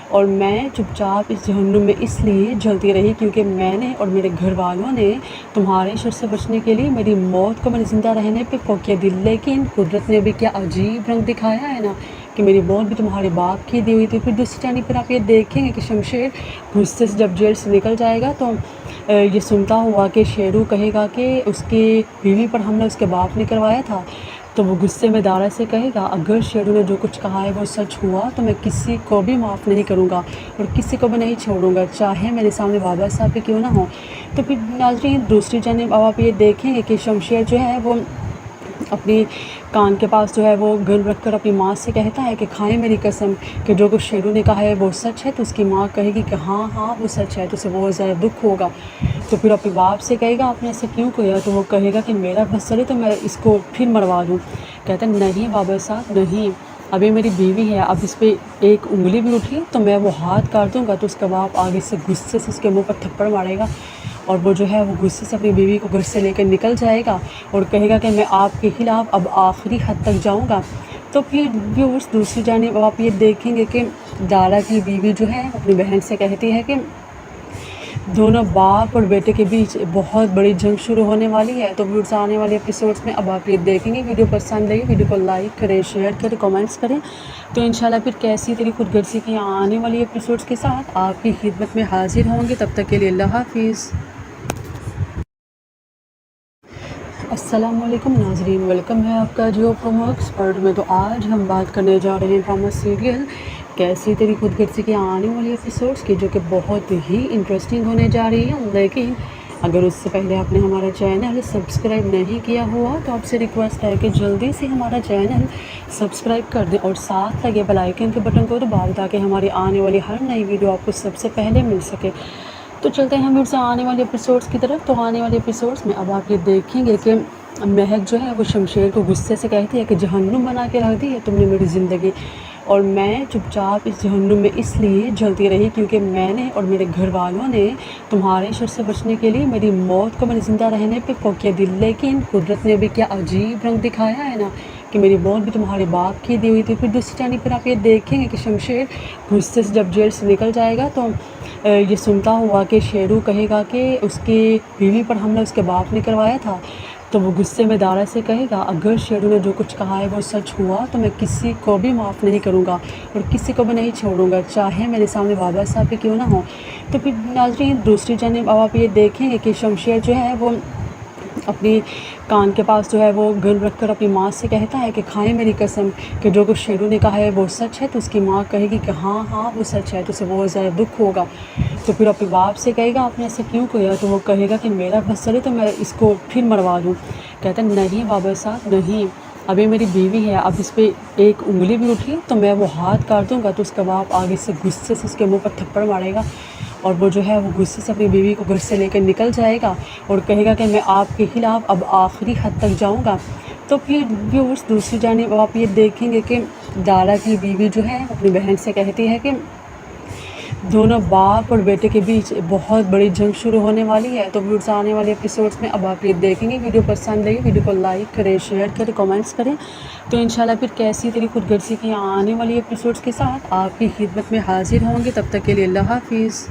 اور میں چپ چاپ اس جہنم میں اس لیے جلتی رہی کیونکہ میں نے اور میرے گھر والوں نے تمہارے شر سے بچنے کے لیے میری موت کو میرے زندہ رہنے پہ فوقیہ دی، لیکن قدرت نے بھی کیا عجیب رنگ دکھایا ہے نا کہ میری موت بھی تمہارے باپ کی دی ہوئی تھی۔ پھر دوسری جانب پر آپ یہ دیکھیں گے کہ شمشیر غصے سے جب جیل سے نکل جائے گا تو یہ سنتا ہوا کہ شیرو کہے گا کہ اس کی بیوی پر حملہ اس کے باپ نے کروایا تھا، تو وہ غصے میں دارا سے کہے گا اگر شیرو نے جو کچھ کہا ہے وہ سچ ہوا تو میں کسی کو بھی معاف نہیں کروں گا اور کسی کو بھی نہیں چھوڑوں گا، چاہے میرے سامنے بابا صاحب بھی کیوں نہ ہوں۔ تو پھر ناظرین دوسری جانب اب آپ یہ دیکھیں گے کہ شمشیر جو ہے وہ اپنی کان کے پاس جو ہے وہ گن رکھ کر اپنی ماں سے کہتا ہے کہ کھائیں میری قسم کہ جو کچھ شیرو نے کہا ہے وہ سچ ہے۔ تو اس کی ماں کہے گی کہ ہاں ہاں وہ سچ ہے، تو اسے بہت زیادہ دکھ ہوگا۔ تو پھر اپنے باپ سے کہے گا آپ نے ایسے کیوں کیا؟ تو وہ کہے گا کہ میرا بس چلے تو میں اس کو پھر مروا دوں۔ کہتا ہے نہیں بابا صاحب نہیں، ابھی میری بیوی ہے، اب اس پہ ایک انگلی بھی اٹھی تو میں وہ ہاتھ کاٹ دوں گا تو اس کا باپ آگے سے غصے سے اس کے منہ پر تھپڑ مارے گا، اور وہ جو ہے وہ غصے سے اپنی بیوی کو گھر سے لے کر نکل جائے گا اور کہے گا کہ میں آپ کے خلاف اب آخری حد تک جاؤں گا۔ تو پھر ویورس دوسری جانب آپ یہ دیکھیں گے کہ دادا کی بیوی جو ہے اپنی بہن سے کہتی ہے کہ دونوں باپ اور بیٹے کے بیچ بہت بڑی جنگ شروع ہونے والی ہے۔ تو ویڈیوز آنے والے ایپیسوڈس میں اب آپ یہ دیکھیں گے۔ ویڈیو پسند آئی ویڈیو کو لائک کریں، شیئر کریں، کمنٹس کریں۔ تو انشاءاللہ پھر کیسی طریقے خود غرضی کی آنے والی ایپیسوڈس کے ساتھ آپ کی خدمت میں حاضر ہوں گے۔ تب تک کے لیے اللہ حافظ۔ السلام علیکم ناظرین، ویلکم ہے آپ کا جیو پرومو ایکسپرٹ میں۔ تو آج ہم بات کرنے جا رہے ہیں ڈرامہ سیریل کیسی تیری خود غرضی کی آنے والی ایپیسوڈس کی، جو کہ بہت ہی انٹرسٹنگ ہونے جا رہی ہے۔ لیکن اگر اس سے پہلے آپ نے ہمارا چینل سبسکرائب نہیں کیا ہوا تو آپ سے ریکویسٹ ہے کہ جلدی سے ہمارا چینل سبسکرائب کر دیں اور ساتھ لگے بیل آئیکن کے بٹن کو دبائیں تاکہ ہماری آنے والی ہر نئی ویڈیو آپ کو سب سے پہلے مل سکے۔ تو چلتے ہیں ہم پھر سے آنے والے ایپیسوڈس کی طرف۔ تو آنے والے ایپیسوڈس میں اب آپ یہ دیکھیں گے کہ مہک جو ہے وہ شمشیر کو غصے سے کہتی ہے کہ جہنم بنا کے رکھ دی ہے تم نے میری زندگی، اور میں چپ چاپ اس جہنم میں اس لیے جلتی رہی کیونکہ میں نے اور میرے گھر والوں نے تمہارے شر سے بچنے کے لیے میری موت کو میرے زندہ رہنے پہ فوقیہ دی۔ لیکن قدرت نے بھی کیا عجیب رنگ دکھایا ہے نا کہ میری موت بھی تمہارے باپ کی دی ہوئی تھی۔ پھر دوسری جانب پر آپ یہ دیکھیں گے کہ شمشیر غصے سے جب جیل سے نکل جائے گا تو یہ سنتا ہوا کہ شیرو کہے گا کہ اس کی بیوی پر حملہ اس کے باپ نے کروایا تھا، تو وہ غصے میں دارا سے کہے گا اگر شیرو نے جو کچھ کہا ہے وہ سچ ہوا تو میں کسی کو بھی معاف نہیں کروں گا اور کسی کو بھی نہیں چھوڑوں گا، چاہے میرے سامنے بابا صاحب بھی کیوں نہ ہو۔ تو پھر ناظرین دوسری جانب اب آپ یہ دیکھیں گے کہ شمشیر جو ہے وہ اپنی کان کے پاس جو ہے وہ گن رکھ کر اپنی ماں سے کہتا ہے کہ کھائیں میری قسم کہ جو کچھ شیرو نے کہا ہے وہ سچ ہے۔ تو اس کی ماں کہے گی کہ ہاں ہاں وہ سچ ہے، تو اسے بہت زیادہ دکھ ہوگا۔ تو پھر اپنے باپ سے کہے گا آپ نے ایسے کیوں کیا، تو وہ کہے گا کہ میرا بس چلے تو میں اس کو پھر مروا دوں۔ کہتا ہے نہیں بابا صاحب نہیں، ابھی میری بیوی ہے، اب اس پہ ایک انگلی بھی اٹھی تو میں وہ ہاتھ کاٹ دوں گا۔ تو اس کا باپ آگے سے غصے سے اس کے منہ پر تھپڑ مارے گا اور وہ جو ہے وہ غصے سے اپنی بیوی کو گھر سے لے کر نکل جائے گا اور کہے گا کہ میں آپ کے خلاف اب آخری حد تک جاؤں گا۔ تو پھر ویورز دوسری جانب آپ یہ دیکھیں گے کہ دارا کی بیوی جو ہے اپنی بہن سے کہتی ہے کہ دونوں باپ اور بیٹے کے بیچ بہت بڑی جنگ شروع ہونے والی ہے۔ تو ویڈیوز آنے والے ایپیسوڈس میں اب آپ یہ دیکھیں گے۔ ویڈیو پسند آئی ویڈیو کو لائک کریں، شیئر کریں، کمنٹس کریں۔ تو انشاءاللہ پھر کیسی طریقے خود غرضی کی آنے والی ایپیسوڈس کے ساتھ آپ کی خدمت میں حاضر ہوں گے۔ تب تک کے لیے اللہ حافظ۔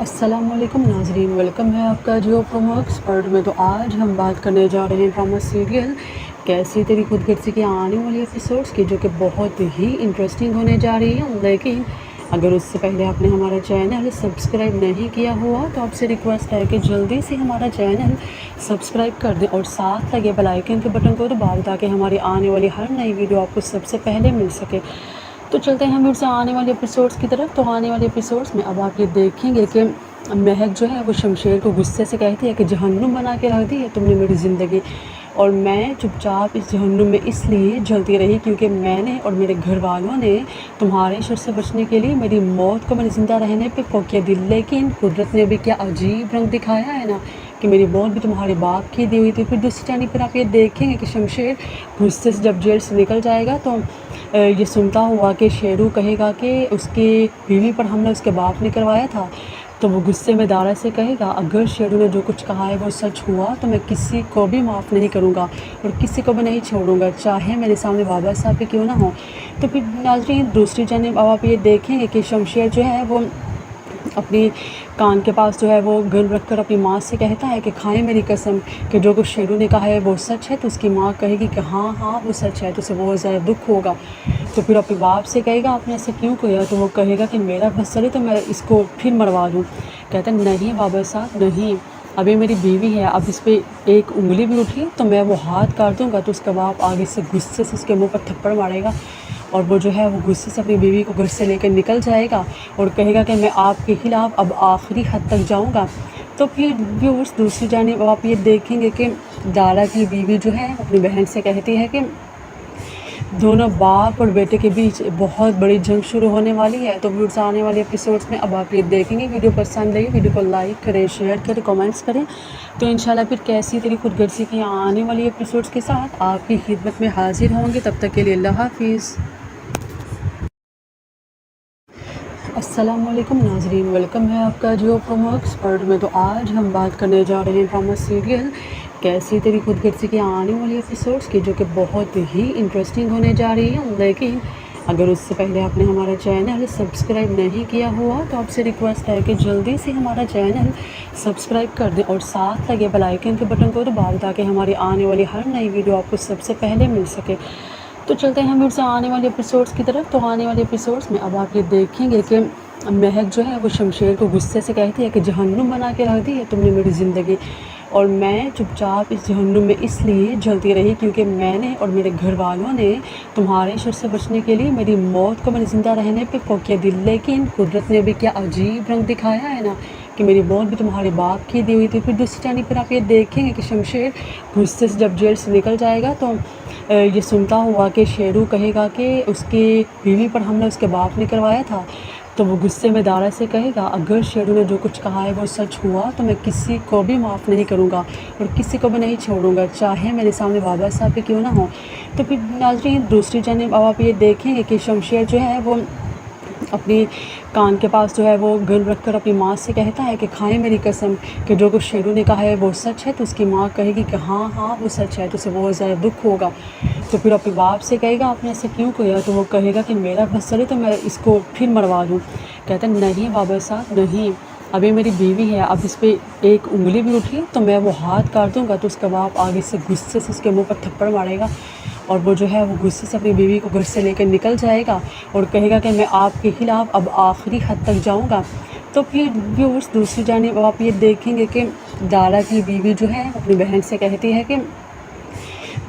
السلام علیکم ناظرین، ویلکم ہے آپ کا جیو پرومو ایکسپرٹ میں۔ تو آج ہم بات کرنے جا رہے ہیں ڈرامہ سیریل کیسی تیری خود غرضی کی آنے والی ایپیسوڈس کی، جو کہ بہت ہی انٹرسٹنگ ہونے جا رہی ہے۔ لیکن اگر اس سے پہلے آپ نے ہمارا چینل سبسکرائب نہیں کیا ہوا تو آپ سے ریکویسٹ ہے کہ جلدی سے ہمارا چینل سبسکرائب کر دیں اور ساتھ لگے بیل آئیکن کے بٹن کو دبائیں تاکہ ہماری آنے والی ہر نئی ویڈیو آپ کو سب سے پہلے مل سکے۔ تو چلتے ہیں پھر سے آنے والے ایپیسوڈس کی طرف۔ تو آنے والے ایپیسوڈس میں اب آپ یہ دیکھیں گے کہ مہک جو ہے وہ شمشیر کو غصے سے کہتی ہے کہ جہنم بنا کے رکھ دی ہے تم نے میری زندگی، اور میں چپ چاپ اس جہنم میں اس لیے جلتی رہی کیونکہ میں نے اور میرے گھر والوں نے تمہارے شر سے بچنے کے لیے میری موت کو میرے زندہ رہنے پہ فوقیہ دی۔ لیکن قدرت نے بھی کیا عجیب رنگ دکھایا ہے نا کہ میری موت بھی تمہارے باپ کی دی ہوئی تھی۔ پھر دوسری جانب پر آپ یہ دیکھیں گے کہ شمشیر غصے سے جب جیل سے نکل جائے گا تو یہ سنتا ہوا کہ شیرو کہے گا کہ اس کی بیوی پر حملہ اس کے باپ نے کروایا تھا، تو وہ غصے میں دارا سے کہے گا اگر شیرو نے جو کچھ کہا ہے وہ سچ ہوا تو میں کسی کو بھی معاف نہیں کروں گا اور کسی کو بھی نہیں چھوڑوں گا، چاہے میرے سامنے بابا صاحب بھی کیوں نہ ہو۔ تو پھر ناظرین دوسری جانب اب آپ یہ دیکھیں گے کہ شمشیر جو ہے وہ اپنی کان کے پاس جو ہے وہ گن رکھ کر اپنی ماں سے کہتا ہے کہ کھائیں میری قسم کہ جو کچھ شیرو نے کہا ہے وہ سچ ہے۔ تو اس کی ماں کہے گی کہ ہاں ہاں وہ سچ ہے، تو اسے بہت زیادہ دکھ ہوگا۔ تو پھر اپنے باپ سے کہے گا آپ نے ایسے کیوں کیا، تو وہ کہے گا کہ میرا بس چلے تو میں اس کو پھر مروا دوں۔ کہتا ہے نہیں بابا صاحب نہیں، ابھی میری بیوی ہے، اب اس پہ ایک انگلی بھی اٹھی تو میں وہ ہاتھ کاٹ دوں گا۔ تو اس کا باپ آگے سے غصے سے اس کے منہ پر تھپڑ مارے گا اور وہ جو ہے وہ غصے سے اپنی بیوی کو گھر سے لے کر نکل جائے گا اور کہے گا کہ میں آپ کے خلاف اب آخری حد تک جاؤں گا۔ تو پھر ویورز دوسری جانب آپ یہ دیکھیں گے کہ دارا کی بیوی جو ہے اپنی بہن سے کہتی ہے کہ دونوں باپ اور بیٹے کے بیچ بہت بڑی جنگ شروع ہونے والی ہے۔ تو ویڈیوز آنے والے ایپیسوڈس میں اب آپ یہ دیکھیں گے۔ ویڈیو پسند آئی ویڈیو کو لائک کریں، شیئر کریں، کمنٹس کریں۔ تو انشاءاللہ پھر کیسی طریقے خود غرضی کی آنے والی ایپیسوڈس کے ساتھ آپ کی خدمت میں حاضر ہوں گے۔ تب تک کے لیے اللہ حافظ۔ السلام علیکم ناظرین، ویلکم ہے آپ کا جیو پرومو ایکسپرٹ میں۔ تو آج ہم بات کرنے جا رہے ہیں ڈرامہ سیریل کیسی تیری خود غرضی کی آنے والی ایپیسوڈس کی، جو کہ بہت ہی انٹرسٹنگ ہونے جا رہی ہے۔ لیکن اگر اس سے پہلے آپ نے ہمارا چینل سبسکرائب نہیں کیا ہوا تو آپ سے ریکویسٹ ہے کہ جلدی سے ہمارا چینل سبسکرائب کر دیں اور ساتھ لگے بیل آئیکن کے بٹن کو دبا دیں تاکہ ہماری آنے والی ہر نئی ویڈیو آپ کو سب سے پہلے مل سکے۔ تو چلتے ہیں ہم سے آنے والے ایپیسوڈس کی طرف۔ تو آنے والے ایپیسوڈس میں اب آپ یہ دیکھیں گے کہ مہک جو ہے وہ شمشیر کو غصے سے کہتی ہے کہ جہنم بنا کے رکھ دی ہے تم نے میری زندگی، اور میں چپ چاپ اس جہنم میں اس لیے جلتی رہی کیونکہ میں نے اور میرے گھر والوں نے تمہارے شر سے بچنے کے لیے میری موت کو میرے زندہ رہنے پہ فوقیہ دی، لیکن قدرت نے بھی کیا عجیب رنگ دکھایا ہے نا کہ میری موت بھی تمہارے باپ کی دی ہوئی تھی۔ پھر دوسری جانب پر آپ یہ دیکھیں گے کہ شمشیر غصے سے جب جیل سے نکل جائے گا تو یہ سنتا ہوا کہ شیرو کہے گا کہ اس کی بیوی پر حملہ اس کے باپ نے کروایا تھا، تو وہ غصے میں دارا سے کہے گا اگر شیرو نے جو کچھ کہا ہے وہ سچ ہوا تو میں کسی کو بھی معاف نہیں کروں گا اور کسی کو بھی نہیں چھوڑوں گا، چاہے میرے سامنے بابا صاحب بھی کیوں نہ ہو۔ تو پھر ناظرین دوسری جانب اب آپ یہ دیکھیں گے کہ شمشیر جو ہے وہ اپنی کان کے پاس جو ہے وہ گن رکھ کر اپنی ماں سے کہتا ہے کہ کھائیں میری قسم کہ جو کچھ شیرو نے کہا ہے وہ سچ ہے، تو اس کی ماں کہے گی کہ ہاں ہاں وہ سچ ہے، تو اسے بہت زیادہ دکھ ہوگا۔ تو پھر اپنے باپ سے کہے گا آپ نے ایسے کیوں کیا، تو وہ کہے گا کہ میرا بس چلے تو میں اس کو پھر مروا دوں۔ کہتا ہے نہیں بابا صاحب نہیں، ابھی میری بیوی ہے، اب اس پہ ایک انگلی بھی اٹھی تو میں وہ ہاتھ کاٹ دوں گا، تو اس کا باپ آگے سے غصے سے اس کے منہ پر تھپڑ مارے گا اور وہ جو ہے وہ غصے سے اپنی بیوی کو گھر سے لے کر نکل جائے گا اور کہے گا کہ میں آپ کے خلاف اب آخری حد تک جاؤں گا۔ تو پھر ویورز دوسری جانب آپ یہ دیکھیں گے کہ دارا کی بیوی جو ہے اپنی بہن سے کہتی ہے کہ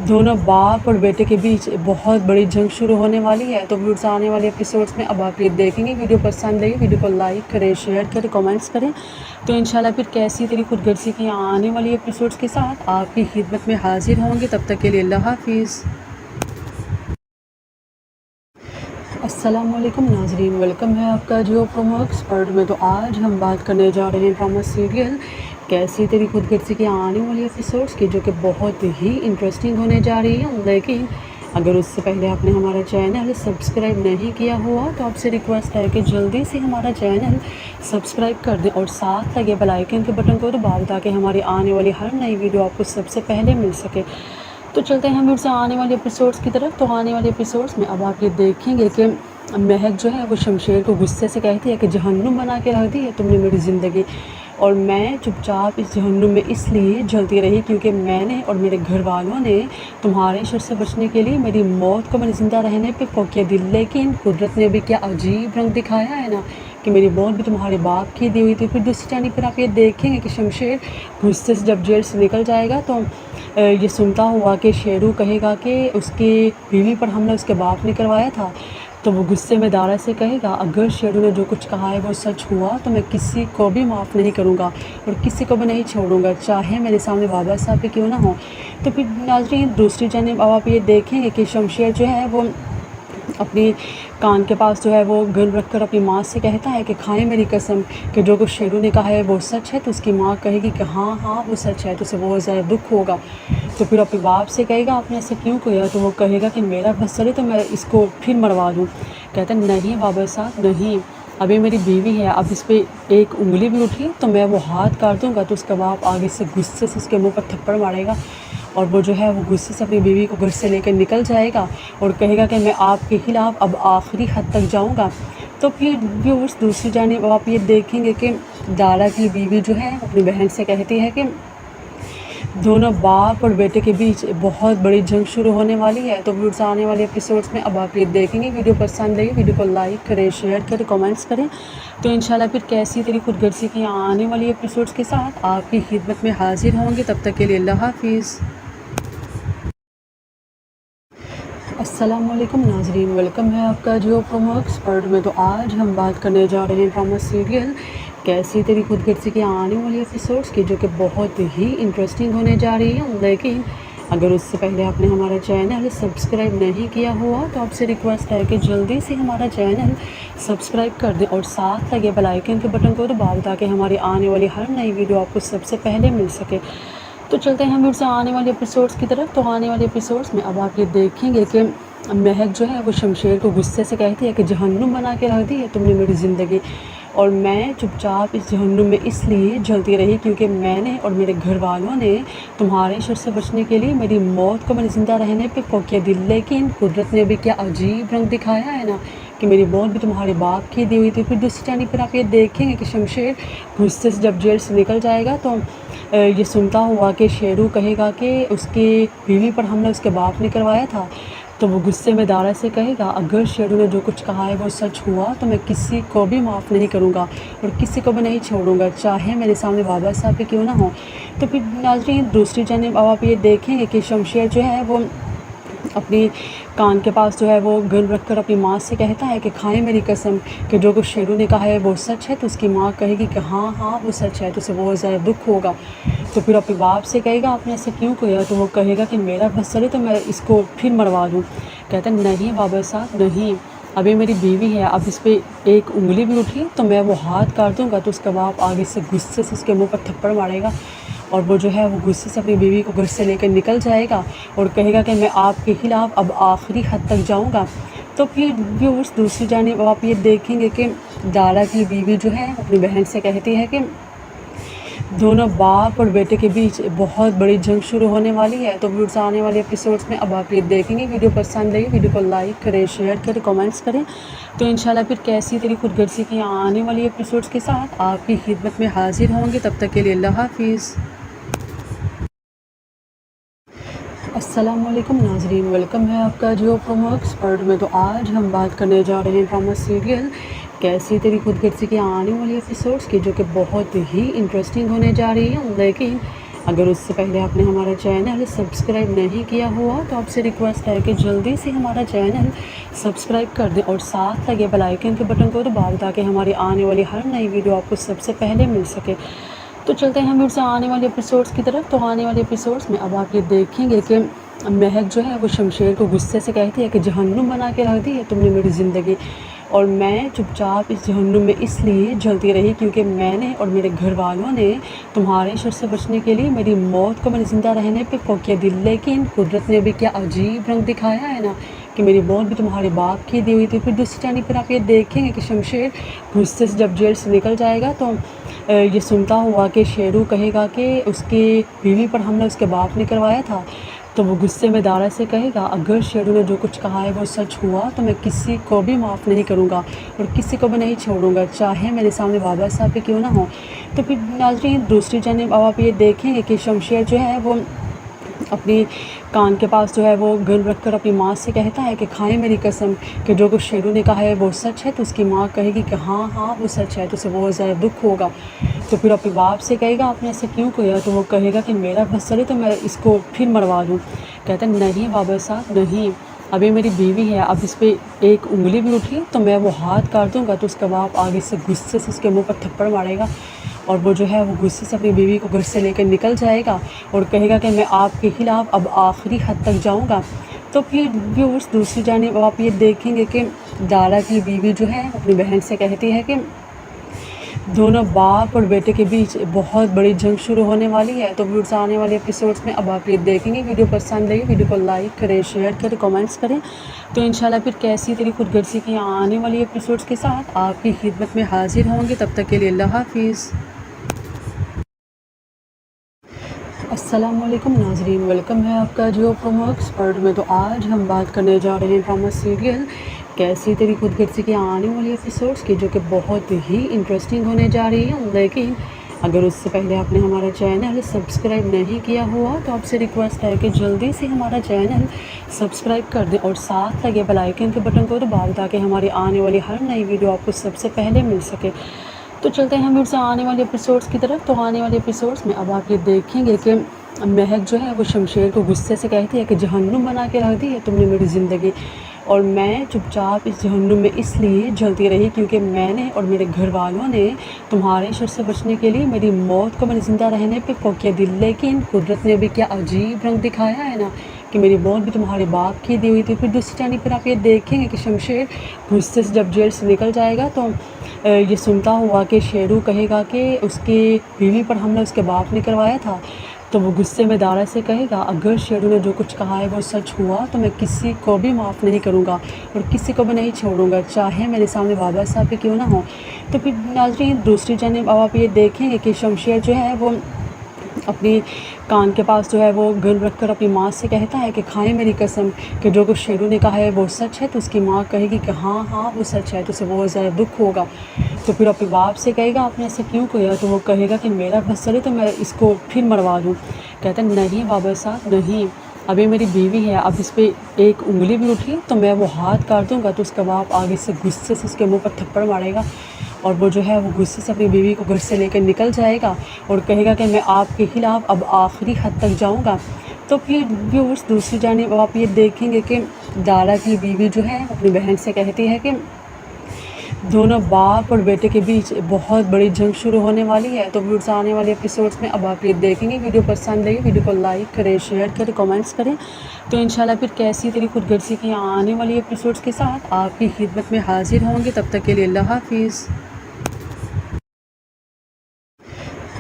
دونوں باپ اور بیٹے کے بیچ بہت بڑی جنگ شروع ہونے والی ہے۔ تو ویورز آنے والے ایپیسوڈس میں اب آپ یہ دیکھیں گے، ویڈیو پسند آئی ویڈیو کو لائک کریں، شیئر کریں، کمنٹس کریں۔ تو انشاءاللہ پھر کیسی تیری خود غرضی کی آنے والی ایپیسوڈس کے ساتھ آپ کی خدمت میں حاضر ہوں گے، تب تک کے لیے اللہ حافظ۔ السلام علیکم ناظرین، ویلکم ہے آپ کا جیو پرومو ایکسپرٹ میں۔ تو آج ہم بات کرنے جا رہے ہیں ڈرامہ سیریل کیسی تیری خود غرضی کی آنے والی ایپیسوڈس کی، جو کہ بہت ہی انٹرسٹنگ ہونے جا رہی ہے، لیکن اگر اس سے پہلے آپ نے ہمارا چینل سبسکرائب نہیں کیا ہوا تو آپ سے ریکویسٹ ہے کہ جلدی سے ہمارا چینل سبسکرائب کر دیں اور ساتھ لگے بیل آئیکن کے بٹن کو دبا دیں تاکہ ہماری آنے والی ہر نئی ویڈیو آپ کو سب سے پہلے مل سکے۔ تو چلتے ہیں ہم سے آنے والے ایپیسوڈس کی طرف۔ تو آنے والے ایپیسوڈس میں اب آپ یہ دیکھیں گے کہ مہک جو ہے وہ شمشیر کو غصے سے کہتی ہے کہ جہنم بنا کے رکھ دی ہے تم نے میری زندگی، اور میں چپ چاپ اس جہنم میں اس لیے جلتی رہی کیونکہ میں نے اور میرے گھر والوں نے تمہارے شر سے بچنے کے لیے میری موت کو میرے زندہ رہنے پہ فوقیہ دی، لیکن قدرت نے بھی کیا عجیب رنگ دکھایا ہے نا کہ میری موت بھی تمہارے باپ کی دی ہوئی تھی۔ پھر دوسری جانب پر آپ یہ دیکھیں گے کہ شمشیر غصے سے جب جیل سے نکل جائے گا تو یہ سنتا ہوا کہ شیرو کہے گا کہ اس کی بیوی پر حملہ اس کے باپ نے کروایا تھا، تو وہ غصے میں دارا سے کہے گا اگر شیرو نے جو کچھ کہا ہے وہ سچ ہوا تو میں کسی کو بھی معاف نہیں کروں گا اور کسی کو بھی نہیں چھوڑوں گا، چاہے میرے سامنے بابا صاحب بھی کیوں نہ ہو۔ تو پھر ناظرین دوسری جانب اب آپ یہ دیکھیں گے کہ شمشیر جو ہے وہ اپنی کان کے پاس جو ہے وہ گن رکھ کر اپنی ماں سے کہتا ہے کہ کھائیں میری قسم کہ جو کچھ شیرو نے کہا ہے وہ سچ ہے، تو اس کی ماں کہے گی کہ ہاں ہاں وہ سچ ہے، تو اسے بہت زیادہ دکھ ہوگا۔ تو پھر اپنے باپ سے کہے گا آپ نے ایسے کیوں کیا، تو وہ کہے گا کہ میرا بس چلے تو میں اس کو پھر مروا دوں۔ کہتا ہے نہیں بابا صاحب نہیں، ابھی میری بیوی ہے، اب اس پہ ایک انگلی بھی اٹھی تو میں وہ ہاتھ کاٹ دوں گا، تو اس کا باپ آگے سے غصے سے اس کے منہ پر تھپڑ مارے گا اور وہ جو ہے وہ غصے سے اپنی بیوی کو گھر سے لے کر نکل جائے گا اور کہے گا کہ میں آپ کے خلاف اب آخری حد تک جاؤں گا۔ تو پھر ویورز دوسری جانب آپ یہ دیکھیں گے کہ دارا کی بیوی جو ہے اپنی بہن سے کہتی ہے کہ دونوں باپ اور بیٹے کے بیچ بہت بڑی جنگ شروع ہونے والی ہے۔ تو ویورز آنے والے ایپیسوڈس میں اب آپ یہ دیکھیں گے، ویڈیو پسند آئی ویڈیو کو لائک کریں، شیئر کریں، کمنٹس کریں۔ تو انشاءاللہ پھر کیسی تیری خود غرضی کی آنے والی ایپیسوڈس کے ساتھ آپ کی خدمت میں حاضر ہوں گے، تب تک کے لیے اللہ حافظ۔ السلام علیکم ناظرین، ویلکم ہے آپ کا جیو پرومو ایکسپرٹ میں۔ تو آج ہم بات کرنے جا رہے ہیں ڈرامہ سیریل کیسی تیری خود غرضی کی آنے والی ایپیسوڈس کی، جو کہ بہت ہی انٹرسٹنگ ہونے جا رہی ہے، لیکن اگر اس سے پہلے آپ نے ہمارا چینل سبسکرائب نہیں کیا ہوا تو آپ سے ریکویسٹ ہے کہ جلدی سے ہمارا چینل سبسکرائب کر دیں اور ساتھ لگے بیل آئیکن کے بٹن کو دبا دیں تاکہ ہماری آنے والی ہر نئی ویڈیو آپ کو سب سے پہلے مل سکے۔ تو چلتے ہیں ہم سے آنے والے ایپیسوڈس کی طرف۔ تو آنے والے ایپیسوڈس میں اب آپ یہ دیکھیں گے کہ مہک جو ہے وہ شمشیر کو غصے سے کہتی ہے کہ جہنم بنا کے رکھ دی ہے تم نے میری زندگی، اور میں چپ چاپ اس جہنم میں اس لیے جلتی رہی کیونکہ میں نے اور میرے گھر والوں نے تمہارے شر سے بچنے کے لیے میری موت کو میں نے زندہ رہنے پہ فوقیہ دل، لیکن قدرت نے بھی کیا عجیب رنگ دکھایا ہے نا کہ میری موت بھی تمہارے باپ کی دی ہوئی تھی۔ پھر دوسری جانب پھر آپ یہ دیکھیں گے کہ شمشیر غصے سے جب جیل سے نکل جائے گا تو یہ سنتا ہوا کہ شیرو کہے گا کہ اس کی بیوی پر حملہ اس کے باپ نے کروایا تھا، تو وہ غصے میں دارا سے کہے گا اگر شیرو نے جو کچھ کہا ہے وہ سچ ہوا تو میں کسی کو بھی معاف نہیں کروں گا اور کسی کو بھی نہیں چھوڑوں گا، چاہے میرے سامنے بابا صاحب بھی کیوں نہ ہوں۔ تو پھر ناظرین دوسری جانب اب آپ یہ دیکھیں گے کہ شمشیر جو ہے وہ اپنی کان کے پاس جو ہے وہ گن رکھ کر اپنی ماں سے کہتا ہے کہ کھائیں میری قسم کہ جو کچھ شیرو نے کہا ہے وہ سچ ہے، تو اس کی ماں کہے گی کہ ہاں ہاں وہ سچ ہے، تو اسے بہت زیادہ دکھ ہوگا۔ تو پھر اپنے باپ سے کہے گا آپ نے ایسا کیوں کیا، تو وہ کہے گا کہ میرا بس چلے تو میں اس کو پھر مروا دوں۔ کہتا ہے نہیں بابا صاحب نہیں، ابھی میری بیوی ہے، اب اس پہ ایک انگلی بھی اٹھی تو میں وہ ہاتھ کاٹ دوں گا۔ تو اس کا باپ آگے سے غصے سے اس کے منہ پر تھپڑ مارے گا اور وہ جو ہے وہ غصے سے اپنی بیوی کو گھر سے لے کر نکل جائے گا اور کہے گا کہ میں آپ کے خلاف اب آخری حد تک جاؤں گا۔ تو پھر ویورس دوسری جانب آپ یہ دیکھیں گے کہ دارا کی بیوی جو ہے اپنی بہن سے کہتی ہے کہ دونوں باپ اور بیٹے کے بیچ بہت بڑی جنگ شروع ہونے والی ہے۔ تو ویورس آنے والے ایپیسوڈس میں اب آپ یہ دیکھیں گے، ویڈیو پسند آئی ویڈیو کو لائک کریں، شیئر کریں، کمنٹس کریں۔ تو انشاءاللہ پھر کیسی تیری خود غرضی کی آنے والی ایپیسوڈس کے ساتھ آپ کی خدمت میں حاضر ہوں گے، تب تک کے لیے اللہ حافظ۔ السلام علیکم ناظرین، ویلکم ہے آپ کا جیو پرومو ایکسپرٹ میں۔ تو آج ہم بات کرنے جا رہے ہیں ڈرامہ سیریل کیسی تیری خود غرضی کی آنے والی ایپیسوڈس کی، جو کہ بہت ہی انٹرسٹنگ ہونے جا رہی ہے۔ لیکن اگر اس سے پہلے آپ نے ہمارا چینل سبسکرائب نہیں کیا ہوا تو آپ سے ریکویسٹ ہے کہ جلدی سے ہمارا چینل سبسکرائب کر دیں اور ساتھ لگے بیل آئیکن کے بٹن کو دبائیں تاکہ ہماری آنے والی ہر نئی ویڈیو آپ کو سب سے پہلے مل سکے۔ تو چلتے ہیں ہم پھر سے آنے والے ایپیسوڈس کی طرف۔ تو آنے والے ایپیسوڈس میں اب آپ یہ دیکھیں گے کہ مہک جو ہے وہ شمشیر کو غصے سے کہتی ہے کہ جہنم بنا کے رکھ دی ہے تم نے میری زندگی، اور میں چپ چاپ اس جہنم میں اس لیے جلتی رہی کیونکہ میں نے اور میرے گھر والوں نے تمہارے شر سے بچنے کے لیے میری موت کو میں نے زندہ رہنے پہ فوقیہ دل، لیکن قدرت نے بھی کیا عجیب رنگ دکھایا ہے نا کہ میری موت بھی تمہارے باپ کی دی ہوئی تھی۔ پھر دوسری جانب پھر آپ یہ دیکھیں گے کہ شمشیر غصے سے جب جیل سے نکل جائے گا تو یہ سنتا ہوا کہ شیرو کہے گا کہ اس کی بیوی پر حملہ اس کے باپ نے کروایا تھا، تو وہ غصے میں دارا سے کہے گا اگر شیرو نے جو کچھ کہا ہے وہ سچ ہوا تو میں کسی کو بھی معاف نہیں کروں گا اور کسی کو بھی نہیں چھوڑوں گا، چاہے میرے سامنے بابا صاحب بھی کیوں نہ ہوں۔ تو پھر ناظرین دوسری جانب اب آپ یہ دیکھیں گے کہ شمشیر جو ہے وہ اپنی کان کے پاس جو ہے وہ گن رکھ کر اپنی ماں سے کہتا ہے کہ کھائیں میری قسم کہ جو کچھ شیرو نے کہا ہے وہ سچ ہے، تو اس کی ماں کہے گی کہ ہاں ہاں وہ سچ ہے، تو اسے بہت زیادہ دکھ ہوگا۔ تو پھر اپنے باپ سے کہے گا آپ نے ایسا کیوں کیا، تو وہ کہے گا کہ میرا بس چلے تو میں اس کو پھر مروا دوں۔ کہتا ہے نہیں بابا صاحب نہیں، ابھی میری بیوی ہے، اب اس پہ ایک انگلی بھی اٹھی تو میں وہ ہاتھ کاٹ دوں گا۔ تو اس کا باپ آگے سے غصے سے اس کے منہ پر تھپڑ مارے گا اور وہ جو ہے وہ غصے سے اپنی بیوی کو گھر سے لے کر نکل جائے گا اور کہے گا کہ میں آپ کے خلاف اب آخری حد تک جاؤں گا۔ تو پھر ویورس دوسری جانب آپ یہ دیکھیں گے کہ دارا کی بیوی جو ہے اپنی بہن سے کہتی ہے کہ دونوں باپ اور بیٹے کے بیچ بہت بڑی جنگ شروع ہونے والی ہے۔ تو ویورس آنے والے ایپیسوڈس میں اب آپ یہ دیکھیں گے، ویڈیو پسند آئی ویڈیو کو لائک کریں، شیئر کریں، کمنٹس کریں۔ تو انشاءاللہ پھر کیسی تیری خود غرضی کی آنے والی ایپیسوڈس کے ساتھ آپ کی خدمت میں حاضر ہوں گے، تب تک کے لیے اللہ حافظ۔ السلام علیکم ناظرین، ویلکم ہے آپ کا جیو پرومو ایکسپرٹ میں۔ تو آج ہم بات کرنے جا رہے ہیں ڈرامہ سیریل کیسی تیری خود غرضی کی آنے والی ایپیسوڈس کی، جو کہ بہت ہی انٹرسٹنگ ہونے جا رہی ہے۔ لیکن اگر اس سے پہلے آپ نے ہمارا چینل سبسکرائب نہیں کیا ہوا تو آپ سے ریکویسٹ ہے کہ جلدی سے ہمارا چینل سبسکرائب کر دیں اور ساتھ لگے بیل آئیکن کے بٹن کو دبائیں تاکہ ہماری آنے والی ہر نئی ویڈیو آپ کو سب سے پہلے مل سکے۔ تو چلتے ہیں پھر سے آنے والے ایپیسوڈس کی طرف۔ تو آنے والے ایپیسوڈس میں اب آپ یہ دیکھیں گے کہ مہک جو ہے وہ شمشیر کو غصے سے کہتی ہے کہ جہنم بنا کے رکھ دی ہے تم نے میری زندگی، اور میں چپ چاپ اس جہنم میں اس لیے جلتی رہی کیونکہ میں نے اور میرے گھر والوں نے تمہارے شر سے بچنے کے لیے میری موت کو میں نے زندہ رہنے پہ فوقیہ دل، لیکن قدرت نے بھی کیا عجیب رنگ دکھایا ہے نا کہ میری موت بھی تمہارے باپ کی دی ہوئی تھی۔ پھر دوسری جانب پھر آپ یہ دیکھیں گے کہ شمشیر غصے سے جب جیل سے نکل جائے گا تو یہ سنتا ہوا کہ شیرو کہے گا کہ اس کی بیوی پر حملہ اس کے باپ نے کروایا تھا، تو وہ غصے میں دارا سے کہے گا اگر شیرو نے جو کچھ کہا ہے وہ سچ ہوا تو میں کسی کو بھی معاف نہیں کروں گا اور کسی کو بھی نہیں چھوڑوں گا، چاہے میرے سامنے بابا صاحب بھی کیوں نہ ہوں۔ تو پھر ناظرین دوسری جانب اب آپ یہ دیکھیں گے کہ شمشیر جو ہے وہ اپنی کان کے پاس جو ہے وہ گن رکھ کر اپنی ماں سے کہتا ہے کہ کھائیں میری قسم کہ جو کچھ شیرو نے کہا ہے وہ سچ ہے۔ تو اس کی ماں کہے گی کہ ہاں ہاں وہ سچ ہے، تو اسے بہت زیادہ دکھ ہوگا۔ تو پھر اپنے باپ سے کہے گا آپ نے ایسا کیوں کیا؟ تو وہ کہے گا کہ میرا بس چلے تو میں اس کو پھر مروا دوں۔ کہتا ہے نہیں بابا صاحب نہیں، ابھی میری بیوی ہے، اب اس پہ ایک انگلی بھی اٹھی تو میں وہ ہاتھ کاٹ دوں گا۔ تو اس کا باپ آگے سے غصے سے اس کے منہ پر تھپڑ مارے گا اور وہ جو ہے وہ غصے سے اپنی بیوی کو گھر سے لے کر نکل جائے گا اور کہے گا کہ میں آپ کے خلاف اب آخری حد تک جاؤں گا۔ تو پھر ویورس دوسری جانب آپ یہ دیکھیں گے کہ دارا کی بیوی جو ہے اپنی بہن سے کہتی ہے کہ دونوں باپ اور بیٹے کے بیچ بہت بڑی جنگ شروع ہونے والی ہے۔ تو ویورس آنے والے ایپیسوڈس میں اب آپ یہ دیکھیں گے۔ ویڈیو پسند آئی ویڈیو کو لائک کریں، شیئر کریں، کمنٹس کریں۔ تو انشاءاللہ پھر کیسی تیری خود غرضی کی آنے والی ایپیسوڈس کے ساتھ آپ کی خدمت میں حاضر ہوں گے۔ تب تک کے لیے اللہ حافظ۔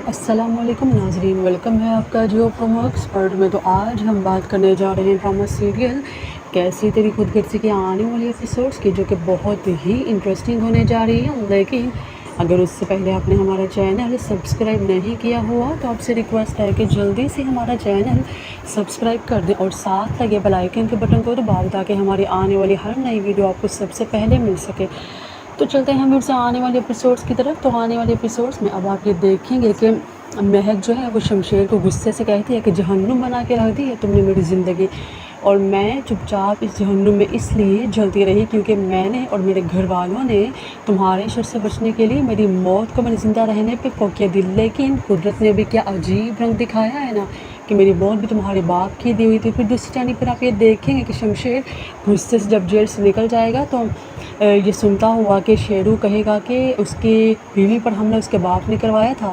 السلام علیکم ناظرین، ویلکم ہے آپ کا جیو پرومو ایکسپرٹ میں۔ تو آج ہم بات کرنے جا رہے ہیں ڈرامہ سیریل کیسی تیری خود غرضی کے آنے والی ایپیسوڈس کی، جو کہ بہت ہی انٹرسٹنگ ہونے جا رہی ہے۔ لیکن اگر اس سے پہلے آپ نے ہمارا چینل سبسکرائب نہیں کیا ہوا تو آپ سے ریکویسٹ ہے کہ جلدی سے ہمارا چینل سبسکرائب کر دیں اور ساتھ لگے بیل آئیکن کے بٹن کو دبا دیں تاکہ ہماری آنے والی ہر نئی ویڈیو آپ کو سب سے پہلے مل سکے۔ تو چلتے ہیں ہم پھر سے آنے والے ایپیسوڈس کی طرف۔ تو آنے والے ایپیسوڈس میں اب آپ یہ دیکھیں گے کہ مہک جو ہے وہ شمشیر کو غصے سے کہتی ہے کہ جہنم بنا کے رکھ دی ہے تم نے میری زندگی، اور میں چپ چاپ اس جہنم میں اس لیے جلتی رہی کیونکہ میں نے اور میرے گھر والوں نے تمہارے شر سے بچنے کے لیے میری موت کو میرے زندہ رہنے پہ فوقیہ دی، لیکن قدرت نے بھی کیا عجیب رنگ دکھایا ہے نا کہ میری موت بھی تمہارے باپ کی دی ہوئی تھی۔ پھر دوسری جانب پر آپ یہ دیکھیں گے کہ شمشیر غصے سے جب جیل سے نکل جائے گا تو یہ سنتا ہوا کہ شیرو کہے گا کہ اس کی بیوی پر حملہ اس کے باپ نے کروایا تھا۔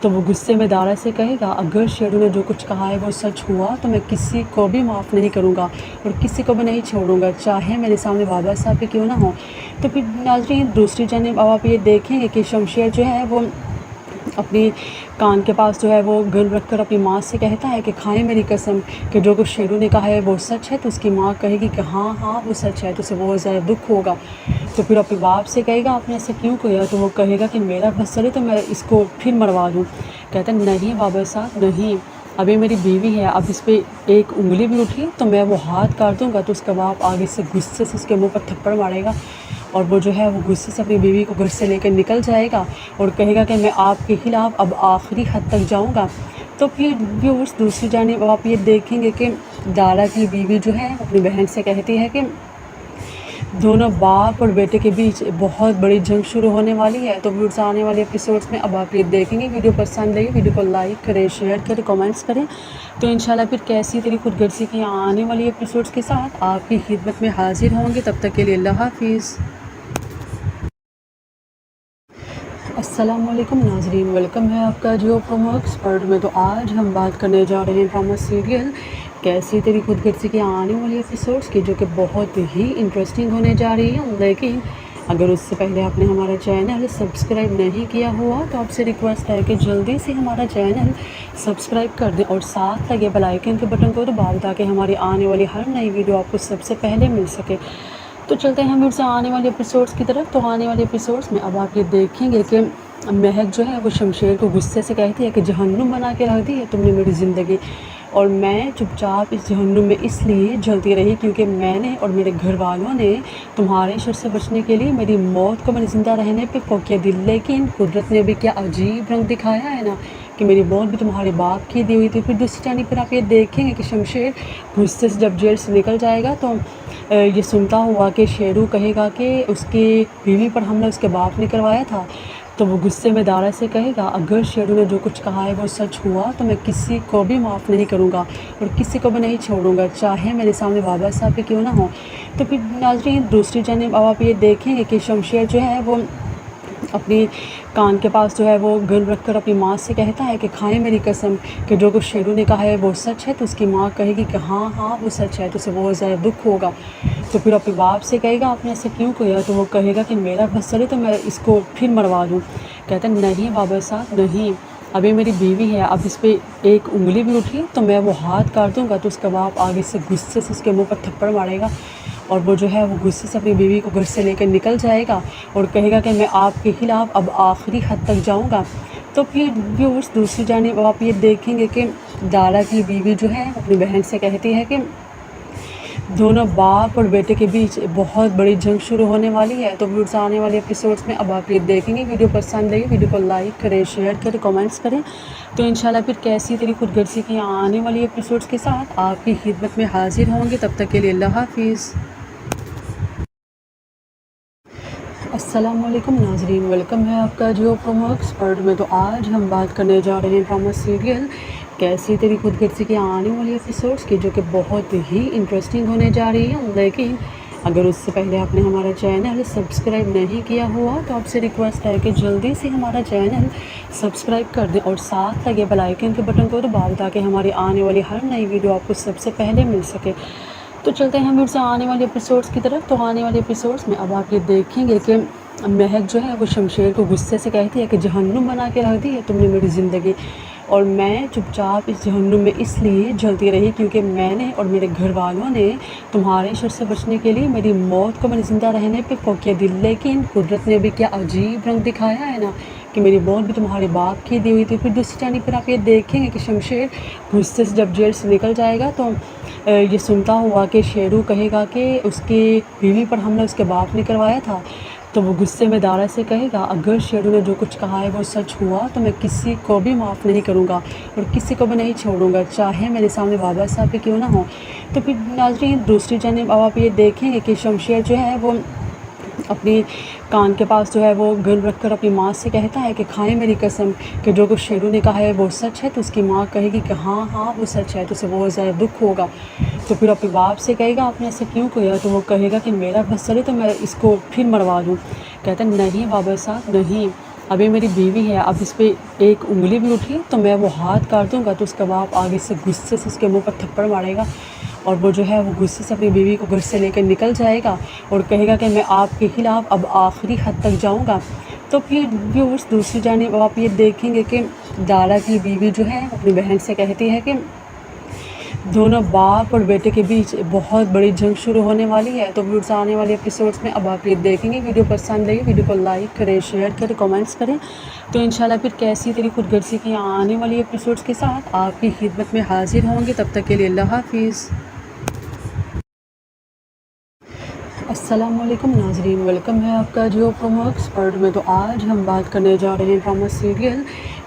تو وہ غصے میں دارا سے کہے گا اگر شیرو نے جو کچھ کہا ہے وہ سچ ہوا تو میں کسی کو بھی معاف نہیں کروں گا اور کسی کو بھی نہیں چھوڑوں گا، چاہے میرے سامنے بابا صاحب بھی کیوں نہ ہوں۔ تو پھر ناظرین دوسری جانب اب آپ یہ دیکھیں گے کہ شمشیر جو ہے وہ اپنی کان کے پاس جو ہے وہ گن رکھ کر اپنی ماں سے کہتا ہے کہ کھائیں میری قسم کہ جو کچھ شیرو نے کہا ہے وہ سچ ہے۔ تو اس کی ماں کہے گی کہ ہاں ہاں وہ سچ ہے، تو اسے بہت زیادہ دکھ ہوگا۔ تو پھر اپنے باپ سے کہے گا آپ نے ایسا کیوں کیا؟ تو وہ کہے گا کہ میرا بس چلے تو میں اس کو پھر مروا دوں۔ کہتا ہے نہیں بابا صاحب نہیں، ابھی میری بیوی ہے، اب اس پہ ایک انگلی بھی اٹھی تو میں وہ ہاتھ کاٹ دوں گا۔ تو اس کا باپ آگے سے غصے سے اس کے منہ پر تھپڑ مارے گا اور وہ جو ہے وہ غصے سے اپنی بیوی کو گھر سے لے کر نکل جائے گا اور کہے گا کہ میں آپ کے خلاف اب آخری حد تک جاؤں گا۔ تو پھر ویورس دوسری جانب آپ یہ دیکھیں گے کہ دارا کی بیوی جو ہے اپنی بہن سے کہتی ہے کہ دونوں باپ اور بیٹے کے بیچ بہت بڑی جنگ شروع ہونے والی ہے۔ تو ویورس آنے والے ایپیسوڈس میں اب آپ یہ دیکھیں گے۔ ویڈیو پسند آئی ویڈیو کو لائک کریں، شیئر کریں، کمنٹس کریں۔ تو انشاءاللہ پھر کیسی تیری خود غرضی کی آنے والی ایپیسوڈس کے ساتھ آپ کی خدمت میں حاضر ہوں گے۔ تب تک کے لیے اللہ حافظ۔ السلام علیکم ناظرین، ویلکم ہے آپ کا جیو پرومو ایکسپرٹ میں۔ تو آج ہم بات کرنے جا رہے ہیں ڈرامہ سیریل کیسی تیری خود غرضی کی آنے والی ایپیسوڈس کی، جو کہ بہت ہی انٹرسٹنگ ہونے جا رہی ہے۔ لیکن اگر اس سے پہلے آپ نے ہمارا چینل سبسکرائب نہیں کیا ہوا تو آپ سے ریکویسٹ ہے کہ جلدی سے ہمارا چینل سبسکرائب کر دیں اور ساتھ لگے بیل آئیکن کے بٹن کو دبا دیں تاکہ ہماری آنے والی ہر نئی ویڈیو آپ کو سب سے پہلے مل سکے۔ تو چلتے ہیں پھر سے آنے والے ایپیسوڈس کی طرف۔ تو آنے والے ایپیسوڈس میں اب آپ یہ دیکھیں گے کہ مہک جو ہے وہ شمشیر کو غصے سے کہتی ہے کہ جہنم بنا کے رکھ دی ہے تم نے میری زندگی، اور میں چپ چاپ اس جہنم میں اس لیے جلتی رہی کیونکہ میں نے اور میرے گھر والوں نے تمہارے شر سے بچنے کے لیے میری موت کو میرے زندہ رہنے پہ فوقیہ دی، لیکن قدرت نے بھی کیا عجیب رنگ دکھایا ہے نا کہ میری موت بھی تمہارے باپ کی دی ہوئی تھی۔ پھر دوسری جانب پر آپ یہ دیکھیں گے کہ شمشیر غصے سے جب جیل سے نکل جائے گا تو یہ سنتا ہوا کہ شیرو کہے گا کہ اس کی بیوی پر حملہ اس کے باپ نے کروایا تھا۔ تو وہ غصے میں دارا سے کہے گا اگر شیرو نے جو کچھ کہا ہے وہ سچ ہوا تو میں کسی کو بھی معاف نہیں کروں گا اور کسی کو بھی نہیں چھوڑوں گا، چاہے میرے سامنے بابا صاحب بھی کیوں نہ ہوں۔ تو پھر ناظرین دوسری جانب اب آپ یہ دیکھیں گے کہ شمشیر جو ہے وہ اپنی کان کے پاس جو ہے وہ گن رکھ کر اپنی ماں سے کہتا ہے کہ کھائیں میری قسم کہ جو کچھ شیرو نے کہا ہے وہ سچ ہے۔ تو اس کی ماں کہے گی کہ ہاں ہاں وہ سچ ہے، تو اسے بہت زیادہ دکھ ہوگا۔ تو پھر اپنے باپ سے کہے گا آپ نے ایسا کیوں کیا؟ تو وہ کہے گا کہ میرا بس چلے تو میں اس کو پھر مروا دوں۔ کہتا ہے نہیں بابا صاحب نہیں، ابھی میری بیوی ہے، اب اس پہ ایک انگلی بھی اٹھی تو میں وہ ہاتھ کاٹ دوں گا تو اس کے بعد آگے سے غصے سے اس کے منہ پر تھپڑ مارے گا، اور وہ جو ہے وہ غصے سے اپنی بیوی کو گھر سے لے کر نکل جائے گا اور کہے گا کہ میں آپ کے خلاف اب آخری حد تک جاؤں گا۔ تو پھر ویورس دوسری جانب آپ یہ دیکھیں گے کہ دادا کی بیوی جو ہے اپنی بہن سے کہتی ہے کہ دونوں باپ اور بیٹے کے بیچ بہت بڑی جنگ شروع ہونے والی ہے۔ تو ویورس آنے والے ایپیسوڈس میں اب آپ یہ دیکھیں گے۔ ویڈیو پسند لگے ویڈیو کو لائک کریں، شیئر کریں، کمنٹس کریں۔ تو انشاءاللہ پھر کیسی تیری خود غرضی کی آنے والی ایپیسوڈس کے ساتھ آپ کی خدمت میں حاضر ہوں گے۔ تب تک کے لیے اللہ حافظ۔ السلام علیکم ناظرین، ویلکم ہے آپ کا جیو پرومو ایکسپرٹ میں۔ تو آج ہم بات کرنے جا رہے ہیں ڈرامہ سیریل کیسی تیری خود غرضی کی آنے والی ایپیسوڈس کی، جو کہ بہت ہی انٹرسٹنگ ہونے جا رہی ہے۔ لیکن اگر اس سے پہلے آپ نے ہمارا چینل سبسکرائب نہیں کیا ہوا تو آپ سے ریکویسٹ ہے کہ جلدی سے ہمارا چینل سبسکرائب کر دیں اور ساتھ لگے بیل آئیکن کے بٹن کو دبا دیں تاکہ ہماری آنے والی ہر نئی ویڈیو آپ کو سب سے پہلے مل سکے۔ تو چلتے ہیں ہم سے آنے والے ایپیسوڈس کی طرف۔ تو آنے والے ایپیسوڈس میں اب آپ یہ دیکھیں گے کہ مہک جو ہے وہ شمشیر کو غصے سے کہتی ہے کہ جہنم بنا کے رکھ دی ہے تم نے میری زندگی، اور میں چپ چاپ اس جہنم میں اس لیے جلتی رہی کیونکہ میں نے اور میرے گھر والوں نے تمہارے شر سے بچنے کے لیے میری موت کو میں زندہ رہنے پہ فوقیہ دی، لیکن قدرت نے بھی کیا عجیب رنگ دکھایا ہے نا کہ میری موت بھی تمہارے باپ کی دی ہوئی تھی۔ پھر دوسری جانب پھر آپ یہ دیکھیں گے کہ شمشیر غصے سے جب جیل سے نکل جائے گا تو یہ سنتا ہوا کہ شیرو کہے گا کہ اس کی بیوی پر حملہ اس کے باپ نے کروایا تھا، تو وہ غصے میں دارا سے کہے گا اگر شیرو نے جو کچھ کہا ہے وہ سچ ہوا تو میں کسی کو بھی معاف نہیں کروں گا اور کسی کو بھی نہیں چھوڑوں گا، چاہے میرے سامنے بابا صاحب بھی کیوں نہ ہو۔ تو پھر ناظرین دوسری جانب اب آپ یہ دیکھیں گے کہ شمشیر جو ہے وہ اپنی کان کے پاس جو ہے وہ گن رکھ کر اپنی ماں سے کہتا ہے کہ کھائیں میری قسم کہ جو کچھ شیرو نے کہا ہے وہ سچ ہے، تو اس کی ماں کہے گی کہ ہاں ہاں وہ سچ ہے، تو اسے بہت زیادہ دکھ ہوگا۔ تو پھر اپنے باپ سے کہے گا آپ نے ایسا کیوں کیا، تو وہ کہے گا کہ میرا بس چلے تو میں اس کو پھر مروا دوں۔ کہتا ہے نہیں بابا صاحب نہیں، ابھی میری بیوی ہے، اب اس پہ ایک انگلی بھی اٹھی تو میں وہ ہاتھ کاٹ دوں گا تو اس کا باپ آگے سے غصے سے اس کے منہ پر تھپڑ مارے گا، اور وہ جو ہے وہ غصے سے اپنی بیوی کو گھر سے لے کر نکل جائے گا اور کہے گا کہ میں آپ کے خلاف اب آخری حد تک جاؤں گا۔ تو پھر ویورس دوسری جانب آپ یہ دیکھیں گے کہ دادا کی بیوی جو ہے اپنی بہن سے کہتی ہے کہ دونوں باپ اور بیٹے کے بیچ بہت بڑی جنگ شروع ہونے والی ہے۔ تو ویورس آنے والے ایپیسوڈس میں اب آپ یہ دیکھیں گے۔ ویڈیو پسند لگے ویڈیو کو لائک کریں، شیئر کریں، کمنٹس کریں۔ تو انشاءاللہ پھر کیسی تیری خود غرضی کی آنے والی ایپیسوڈس کے ساتھ آپ کی خدمت میں حاضر ہوں گے۔ تب تک کے لیے اللہ حافظ۔ السلام علیکم ناظرین، ویلکم ہے آپ کا جیو پرومو ایکسپرٹ میں۔ تو آج ہم بات کرنے جا رہے ہیں ڈرامہ سیریل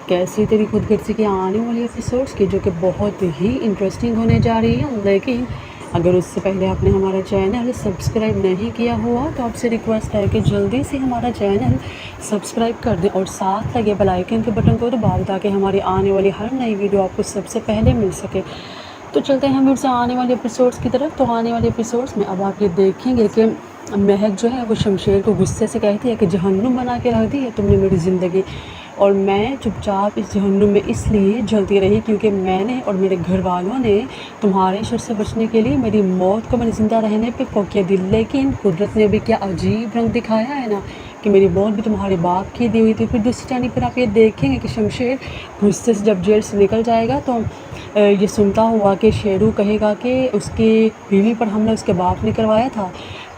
کیسی تیری خود غرضی کی آنے والی ایپیسوڈس کی، جو کہ بہت ہی انٹرسٹنگ ہونے جا رہی ہے۔ لیکن اگر اس سے پہلے آپ نے ہمارا چینل سبسکرائب نہیں کیا ہوا تو آپ سے ریکویسٹ ہے کہ جلدی سے ہمارا چینل سبسکرائب کر دیں اور ساتھ لگے بیل آئیکن کے بٹن کو دبا دیں تاکہ ہماری آنے والی ہر نئی ویڈیو آپ کو سب سے پہلے مل سکے۔ تو چلتے ہیں ہم سے آنے والے ایپیسوڈس کی طرف۔ تو آنے والے ایپیسوڈس میں اب آپ یہ دیکھیں گے کہ مہک جو ہے وہ شمشیر کو غصے سے کہتی ہے کہ جہنم بنا کے رکھ دی ہے تم نے میری زندگی، اور میں چپ چاپ اس جہنم میں اس لیے جلتی رہی کیونکہ میں نے اور میرے گھر والوں نے تمہارے شر سے بچنے کے لیے میری موت کو میں نے زندہ رہنے پہ فوقیہ دی، لیکن قدرت نے بھی کیا عجیب رنگ دکھایا ہے نا کہ میری موت بھی تمہارے باپ کی دی ہوئی تھی۔ پھر دوسری جانب پھر آپ یہ دیکھیں گے کہ شمشیر غصے سے جب جیل سے نکل جائے گا تو یہ سنتا ہوا کہ شیرو کہے گا کہ اس کی بیوی پر حملہ اس کے باپ نے کروایا تھا،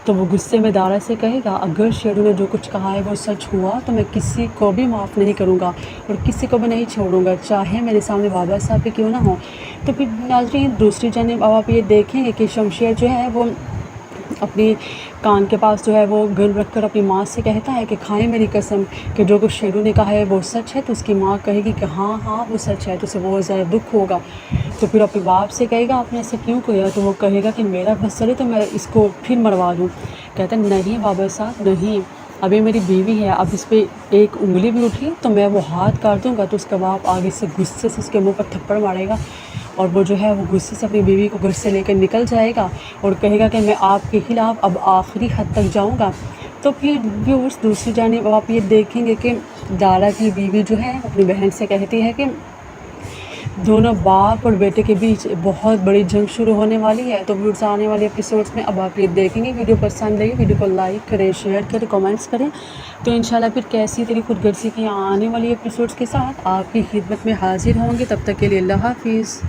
تو وہ غصے میں دارا سے کہے گا اگر شیرو نے جو کچھ کہا ہے وہ سچ ہوا تو میں کسی کو بھی معاف نہیں کروں گا اور کسی کو بھی نہیں چھوڑوں گا، چاہے میرے سامنے بابا صاحب بھی کیوں نہ ہو۔ تو پھر ناظرین دوسری جانب اب آپ یہ دیکھیں گے کہ شمشیر جو ہے وہ اپنی کان کے پاس جو ہے وہ گن رکھ کر اپنی ماں سے کہتا ہے کہ کھائیں میری قسم کہ جو کچھ شیرو نے کہا ہے وہ سچ ہے، تو اس کی ماں کہے گی کہ ہاں ہاں وہ سچ ہے، تو اسے بہت زیادہ دکھ ہوگا۔ تو پھر اپنے باپ سے کہے گا آپ نے ایسا کیوں کیا، تو وہ کہے گا کہ میرا بس چلے تو میں اس کو پھر مروا دوں۔ کہتا ہے نہیں بابا صاحب نہیں، ابھی میری بیوی ہے، اب اس پہ ایک انگلی بھی اٹھی تو میں وہ ہاتھ کاٹ دوں گا تو اس کا باپ آگے سے غصے سے اس کے منہ پر تھپڑ مارے گا، اور وہ جو ہے وہ غصے سے اپنی بیوی کو گھر سے لے کر نکل جائے گا اور کہے گا کہ میں آپ کے خلاف اب آخری حد تک جاؤں گا۔ تو پھر ویورس دوسری جانب آپ یہ دیکھیں گے کہ دادا کی بیوی جو ہے اپنی بہن سے کہتی ہے کہ دونوں باپ اور بیٹے کے بیچ بہت بڑی جنگ شروع ہونے والی ہے. تو ویڈیوز آنے والے ایپیسوڈس میں اب آپ یہ دیکھیں گے. ویڈیو پسند آئی ویڈیو کو لائک کریں, شیئر کریں, کمنٹس کریں. تو انشاءاللہ پھر کیسی تیری خود غرضی کی آنے والی ایپیسوڈس کے ساتھ آپ کی خدمت میں حاضر ہوں گے. تب تک کے لیے اللہ حافظ.